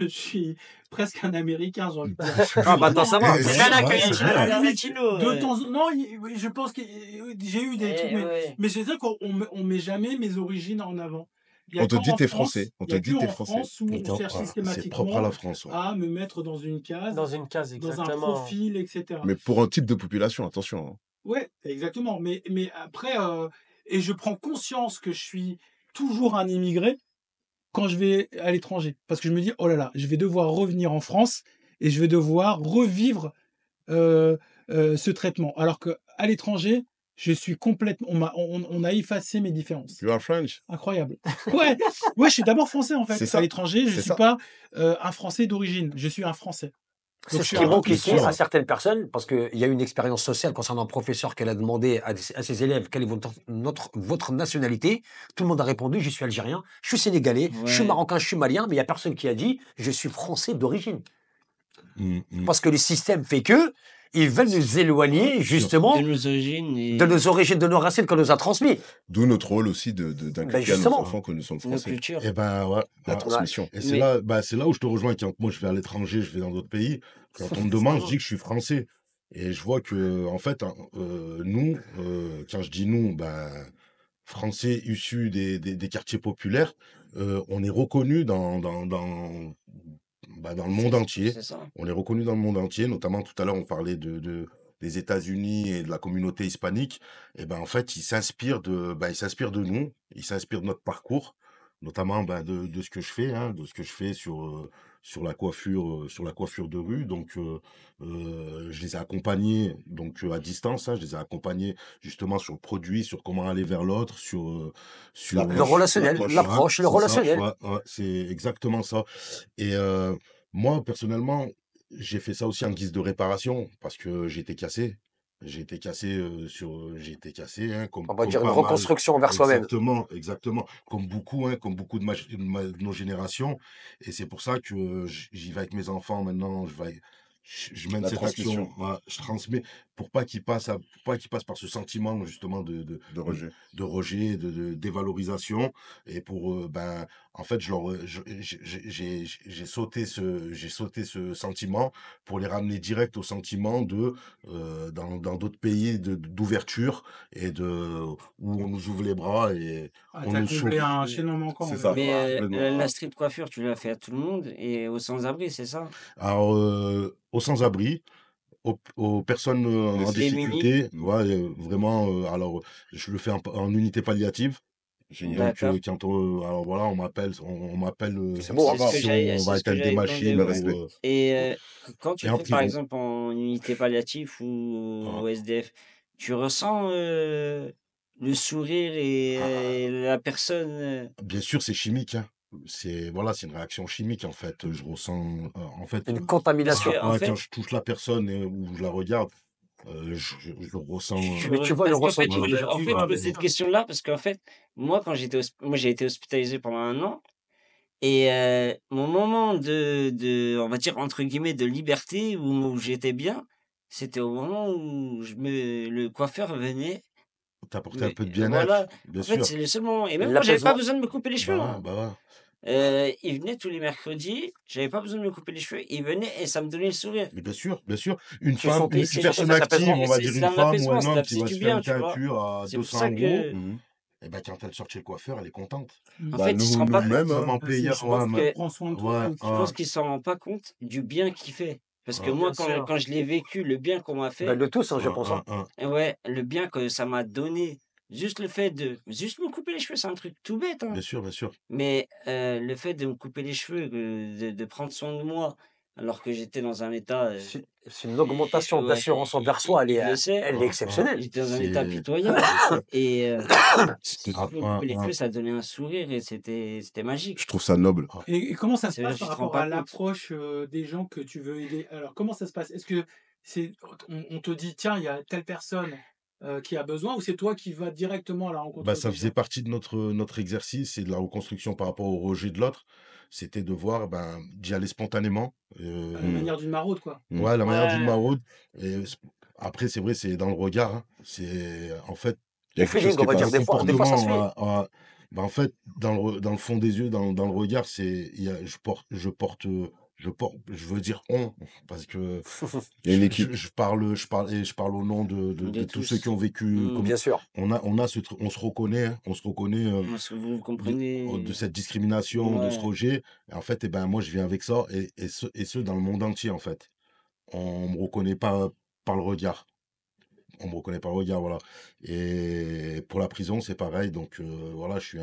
je suis presque un Américain, j'ai envie de dire. Ah, bah, attends, ça va. Et- Bien accueilli, Ouais, un latino. De temps en non, oui, je pense que j'ai eu des trucs, mais je sais qu'on met jamais mes origines en avant. Il y a On te qu'en dit t'es France- français. On il y a te dit que t'es en français. France où on Attends, cherche voilà, c'est propre à systématiquement la France. Ouais. à me mettre dans une case, Dans une case, dans un exactement. profil, etc. Mais pour un type de population, attention. Hein. Ouais, exactement. Mais après, et je prends conscience que je suis toujours un immigré quand je vais à l'étranger. Parce que je me dis, oh là là, je vais devoir revenir en France et je vais devoir revivre ce traitement. Alors que à l'étranger, je suis complètement. On a effacé mes différences. You are French. Incroyable. Ouais, ouais, je suis d'abord français en fait. C'est ça. À l'étranger, je C'est suis ça. pas un Français d'origine. Je suis un Français. C'est Donc, ce je qui suis un manque peu ici plus à certaines personnes, parce qu'il y a eu une expérience sociale concernant un professeur qu'elle a demandé à ses élèves quelle est votre nationalité. Tout le monde a répondu, je suis algérien, je suis sénégalais, je suis Ouais. marocain, je suis malien, mais il n'y a personne qui a dit, je suis français d'origine. Mm. Parce que le système fait que ils veulent nous éloigner justement De nos origines et de nos origines, de nos racines qu'on nous a transmis. D'où notre rôle aussi d'inculquer à nos justement. enfants que nous sommes nos français. cultures. Eh ben, ouais. La Ouais. transmission. Et c'est Mais- là où je te rejoins. Quand moi, je vais à l'étranger, je vais dans d'autres pays. Quand on me demande, je dis que je suis français. Et je vois que, en fait, nous, quand je dis nous, français issus des quartiers populaires, on est reconnu dans le monde entier. C'est ça. On est reconnu dans le monde entier, notamment tout à l'heure, on parlait des États-Unis et de la communauté hispanique. Et ben, en fait, ils s'inspirent de nous, ils s'inspirent de notre parcours, notamment de ce que je fais, hein, de ce que je fais sur la coiffure de rue. Donc, je les ai accompagnés donc à distance, hein, je les ai accompagnés justement sur le produit, sur comment aller vers l'autre, sur Le relationnel, l'approche, le c'est ça, relationnel. ouais, c'est exactement ça. Et moi, personnellement, j'ai fait ça aussi en guise de réparation parce que j'ai été cassé. J'ai été cassé, hein, On va comme dire une pas mal. reconstruction envers soi-même. Exactement. Comme beaucoup, hein, comme beaucoup de nos générations. Et c'est pour ça que j'y vais avec mes enfants maintenant. Je mène La cette transmission. action. Ouais, je transmets pour pas qu'ils passent par ce sentiment justement De rejet. de rejet, de dévalorisation. Et pour, en fait, j'ai sauté ce sentiment pour les ramener direct au sentiment dans d'autres pays d'ouverture et où on nous ouvre les bras et Ah, on t'as nous comblé chauffe. un chaînon manquant. C'est en fait. ça. Mais complètement. la street coiffure, tu l'as fait à tout le monde et aux sans-abri, c'est ça? Alors, aux sans-abri, aux personnes en Démunies. difficulté, ouais, vraiment, alors, je le fais en unité palliative. Génial. Donc, D'accord. alors voilà, on m'appelle, C'est beau, hein. C'est ce que si j'allais- on c'est va ce que être des j'allais machines. demander, Le ou, respect. Et quand tu Et le en fais par prison. exemple en unité palliative ou Ah. au SDF, tu ressens le sourire et la personne. Bien sûr, c'est chimique, hein. C'est une réaction chimique en fait. Je ressens, en fait, Une contamination. Parce que, en fait- quand je touche la personne ou je la regarde, je ressens. Mais tu vois le Parce qu'en fait, ressenti. en fait, je pose cette question-là parce qu'en fait, moi, quand moi, j'ai été hospitalisé pendant 1 an et mon moment on va dire, entre guillemets, de liberté où j'étais bien, c'était au moment où le coiffeur venait. T'apporter un Mais peu de bien-être, voilà, bien en fait, sûr. c'est le seul moment. Et même moi, j'avais pas L'apaisement. besoin de me couper les cheveux. Bah hein. ouais, bah ouais. Il venait tous les mercredis, j'avais pas besoin de me couper les cheveux. Il venait et ça me donnait le sourire. Mais bien sûr, bien sûr. Une Tu femme, sentais- une c'est- personne ça active, s'apaisement. on va C'est- dire c'est une un femme ou apaisement, un ça homme la qui va fait se du faire bien, une tu vois. teinture à C'est pour 200 ça euros, que, et ben quand elle sort chez le coiffeur, elle est contente. en Bah, fait, il se rend nous, pas nous-mêmes, compte. Vraiment Ah, payeur, je ouais, pense mais- que prends soin de toi. ouais, aussi. Je pense qu'il s'en rend pas compte du bien qu'il fait. Parce que Ouais. moi, Bien sûr. quand je l'ai vécu, le bien qu'on m'a fait, Ben, de tous, hein, je pense. hein. ouais, le bien que ça m'a donné, juste le fait de juste me couper les cheveux, c'est un truc tout bête, hein. Bien sûr, bien sûr. Mais le fait de me couper les cheveux, de prendre soin de moi, alors que j'étais dans un état, C'est une augmentation ouais, d'assurance envers soi. il le sait. Elle est exceptionnelle. J'étais dans un état C'est- pitoyable. Et C'est- me couper les cheveux, ça donnait un sourire et c'était magique. Je trouve ça noble. Et comment ça se C'est vrai, passe tu par te rends rapport pas à compte. l'approche des gens que tu veux aider? Alors, comment ça se passe? Est-ce que on te dit, tiens, il y a telle personne qui a besoin, ou c'est toi qui vas directement à la rencontre Bah, de ça ces faisait gens? partie de notre exercice et de la reconstruction par rapport au rejet de l'autre. C'était de voir, d'y aller spontanément. À la manière d'une maraude, quoi. Ouais, la manière d'une Ouais. maraude. Et après, c'est vrai, c'est dans le regard, hein. C'est, en fait, Il y a quelque chose qui on va dire passe. des fois, on dépasse ça se fait. comportement, Bah, en fait, dans le fond des yeux, dans le regard, je veux dire on, parce que Il y a une équipe. je parle au nom de tous ceux qui ont vécu comme Bien sûr. on a on se reconnaît, hein, on se reconnaît Vous comprenez? de cette discrimination, de ce Ouais. rejet. Et en fait, moi, je viens avec ça, et ce, dans le monde entier, en fait. On me reconnaît pas par le regard. On me reconnaît par le regard, voilà. Et pour la prison, c'est pareil. Donc, voilà, je suis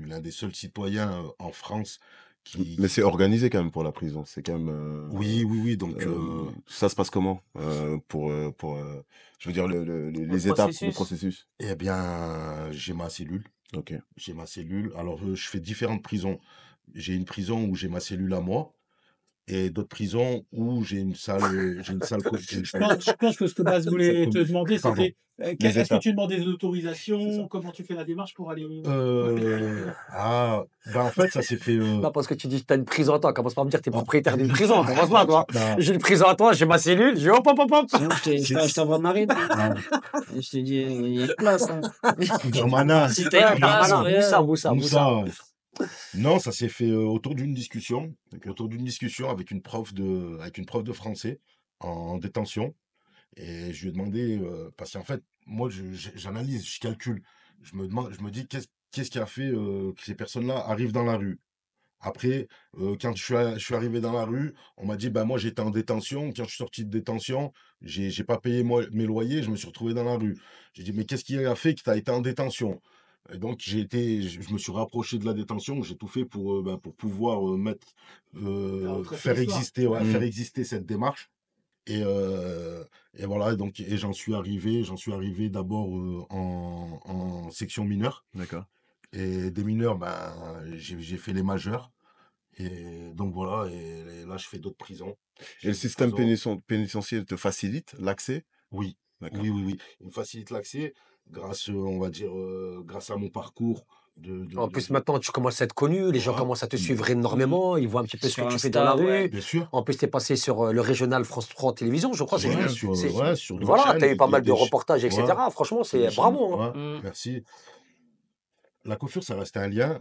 l'un des seuls citoyens en France Mais c'est organisé quand même pour la prison. C'est quand même. Oui, oui, oui. Donc, ça se passe comment je veux dire les étapes, le processus. eh bien, j'ai ma cellule. Ok. J'ai ma cellule. Alors, je fais différentes prisons. J'ai une prison où j'ai ma cellule à moi, et d'autres prisons où j'ai une salle Je pense que ce que Baz voulait te demander, Pardon. c'était est-ce que tu demandes des autorisations? Comment tu fais la démarche pour aller En fait, ça s'est fait. Non, parce que tu dis que tu as une prison à toi. Commence pas à me dire que tu es propriétaire d'une prison. Commence pas, toi. Non. J'ai une prison à toi, j'ai ma cellule, j'ai hop, hop, hop, hop. Sinon, je t'envoie Marine. Je te dis, il y a une place. Hein. Germana. Si t'as une place, ouais. Moussa. Non, ça s'est fait autour d'une discussion. Avec une prof de français en détention. Et je lui ai demandé, parce qu'en fait, moi, j'analyse, je calcule. Je me dis, qu'est-ce qui a fait que ces personnes-là arrivent dans la rue? Après, quand je suis arrivé dans la rue, on m'a dit, moi, j'étais en détention. Quand je suis sorti de détention, j'ai pas payé mes loyers, je me suis retrouvé dans la rue. J'ai dit, mais qu'est-ce qui a fait que tu as été en détention? Et donc, je me suis rapproché de la détention. J'ai tout fait pour pouvoir faire exister cette démarche. Et voilà, donc, et j'en suis arrivé d'abord en section mineure. D'accord. Et des mineurs, j'ai fait les majeurs. Et donc voilà, et là, je fais d'autres prisons. Et le système pénitentiaire te facilite l'accès? Oui. D'accord. Oui. Il me facilite l'accès grâce, on va dire, grâce à mon parcours. En plus, maintenant, tu commences à être connu, les gens commencent à te suivre énormément, ils voient un petit peu ce que tu fais Insta, dans la rue. Bien sûr. En plus, tu es passé sur le régional France 3 Télévisions, je crois. Sur Voilà, d'autres tu as eu pas chaînes, mal il de y a des reportages, etc. Franchement, c'est bravo. Hein. Ouais, merci. La coiffure, ça reste un lien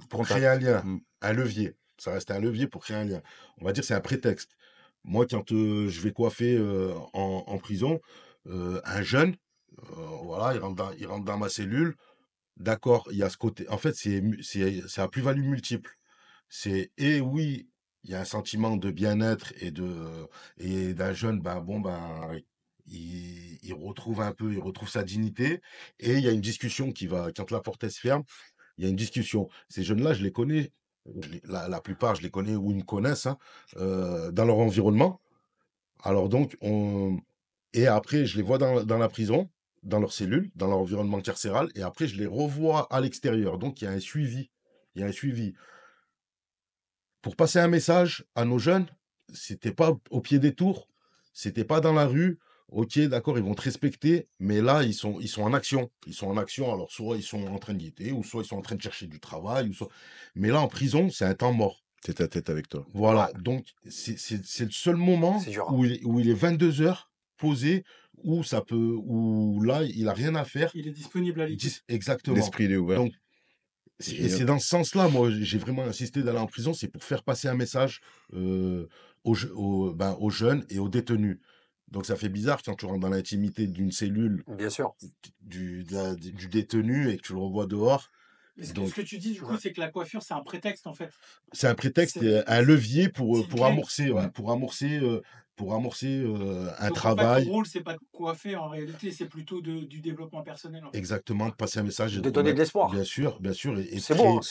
pour créer un lien, un levier. Ça reste un levier pour créer un lien. On va dire c'est un prétexte. Moi, quand je vais coiffer en prison, un jeune, voilà, il rentre dans ma cellule. D'accord, il y a ce côté. En fait, c'est à plus-value multiple. Oui, il y a un sentiment de bien-être et d'un jeune, il retrouve sa dignité, et il y a une discussion quand la porte elle se ferme, il y a une discussion. Ces jeunes-là, je les connais, la plupart, je les connais ou ils me connaissent, hein, dans leur environnement. Alors donc, et après, je les vois dans la prison, dans leur cellule, dans leur environnement carcéral, et après, je les revois à l'extérieur. Donc, il y a un suivi. Pour passer un message à nos jeunes, c'était pas au pied des tours, c'était pas dans la rue. Ok, d'accord, ils vont te respecter, mais là, ils sont en action. Ils sont en action, alors soit ils sont en train de guetter, ou soit ils sont en train de chercher du travail, mais là, en prison, c'est un temps mort. Tête à tête avec toi. Voilà, donc c'est le seul moment où il est 22h posé, où là, il a rien à faire. Il est disponible à l'équipe. Exactement. L'esprit il est ouvert. Donc, c'est dans ce sens-là, moi, j'ai vraiment insisté d'aller en prison, c'est pour faire passer un message aux jeunes et aux détenus. Donc, ça fait bizarre quand tu rentres dans l'intimité d'une cellule, bien sûr, du détenu, et que tu le revois dehors. Donc, ce que tu dis, du coup, c'est que la coiffure, c'est un prétexte, en fait. C'est un prétexte, un levier pour amorcer un travail. En fait, ton rôle, c'est pas de coiffer, en réalité, c'est plutôt du développement personnel. En fait. Exactement, de passer un message. De donner de l'espoir. Bien sûr. C'est bon.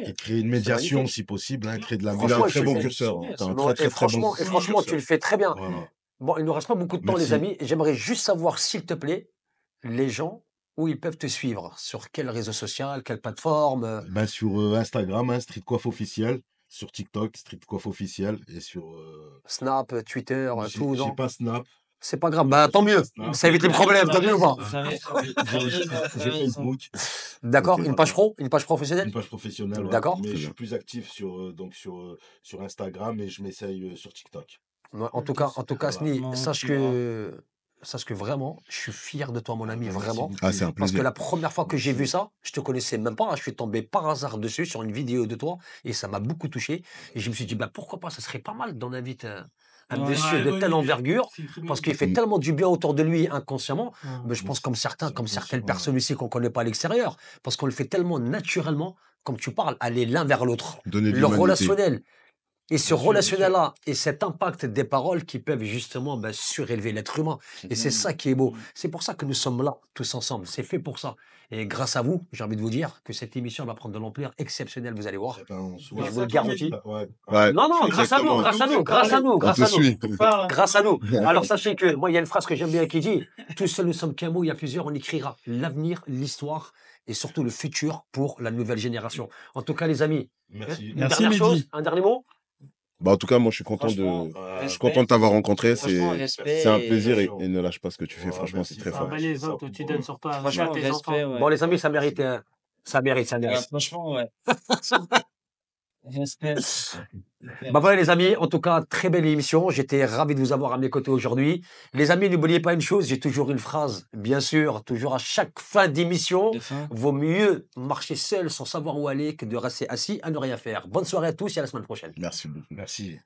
Et créer une médiation, si possible, créer de la médiation. Il a un très bon curseur. Franchement, tu le fais très bien. Voilà. Bon, il ne nous reste pas beaucoup de temps, les amis. J'aimerais juste savoir, s'il te plaît, les gens, où ils peuvent te suivre, sur quel réseau social, quelle plateforme? Sur Instagram, Street Coiffe Officiel, sur TikTok, Street Coiffe Officiel, et sur Snap, Twitter, tout. J'ai pas Snap. C'est pas grave, tant mieux. Ça évite les problèmes, t'as vu ou pas? J'ai Facebook. D'accord, une page professionnelle? Une page professionnelle, ouais. D'accord. Mais je suis plus actif sur Instagram, et je m'essaye sur TikTok. En tout cas, Sni, sache que sache que vraiment, je suis fier de toi, mon ami, vraiment. Ah, c'est un Parce que plaisir. la première fois que j'ai vu ça, je te connaissais même pas, hein, je suis tombé par hasard dessus sur une vidéo de toi et ça m'a beaucoup touché. Et je me suis dit, bah, pourquoi pas, ça serait pas mal d'en inviter un Ouais, monsieur de telle envergure, parce qu'il fait Mm. tellement du bien autour de lui inconsciemment. Ouais. Mais je pense comme certains, comme certaines Ouais. personnes aussi qu'on connaît pas à l'extérieur, parce qu'on le fait tellement naturellement, comme tu parles, aller l'un vers l'autre. Donner de Le l'humanité. relationnel. Et ce Bien sûr, relationnel-là et cet impact des paroles qui peuvent justement surélever l'être humain. Et c'est ça qui est beau. C'est pour ça que nous sommes là, tous ensemble. C'est fait pour ça. Et grâce à vous, j'ai envie de vous dire que cette émission va prendre de l'ampleur exceptionnelle, vous allez voir. Eh ben, on se Je voit. vous le garantis. Ouais. Ouais. Non, non, grâce à nous, Exactement. grâce à nous, grâce à nous, On grâce te à nous. suit. Grâce à nous. Alors sachez que moi, il y a une phrase que j'aime bien qui dit tous seuls nous sommes qu'un mot, il y a plusieurs, on écrira l'avenir, l'histoire et surtout le futur pour la nouvelle génération. En tout cas, les amis, Merci. une Merci, dernière chose, Mehdi. un dernier mot. Bah, en tout cas, moi, je suis content Franchement, je suis content de t'avoir rencontré. Franchement, C'est respect. un plaisir et- et ne lâche pas ce que tu fais. Ouais, Franchement, merci. c'est très Ah, fort. Ah, les autres, tu donnes sur toi. Franchement, à tes enfants. respect, ouais. Bon, les amis, ça mérite, ça mérite, ça mérite. Franchement, ouais. Respect. Bah voilà les amis, en tout cas, très belle émission. J'étais ravi de vous avoir à mes côtés aujourd'hui. Les amis, n'oubliez pas une chose, j'ai toujours une phrase, bien sûr, toujours à chaque fin d'émission. De fin. Vaut mieux marcher seul sans savoir où aller que de rester assis à ne rien faire. Bonne soirée à tous et à la semaine prochaine. Merci beaucoup. Merci.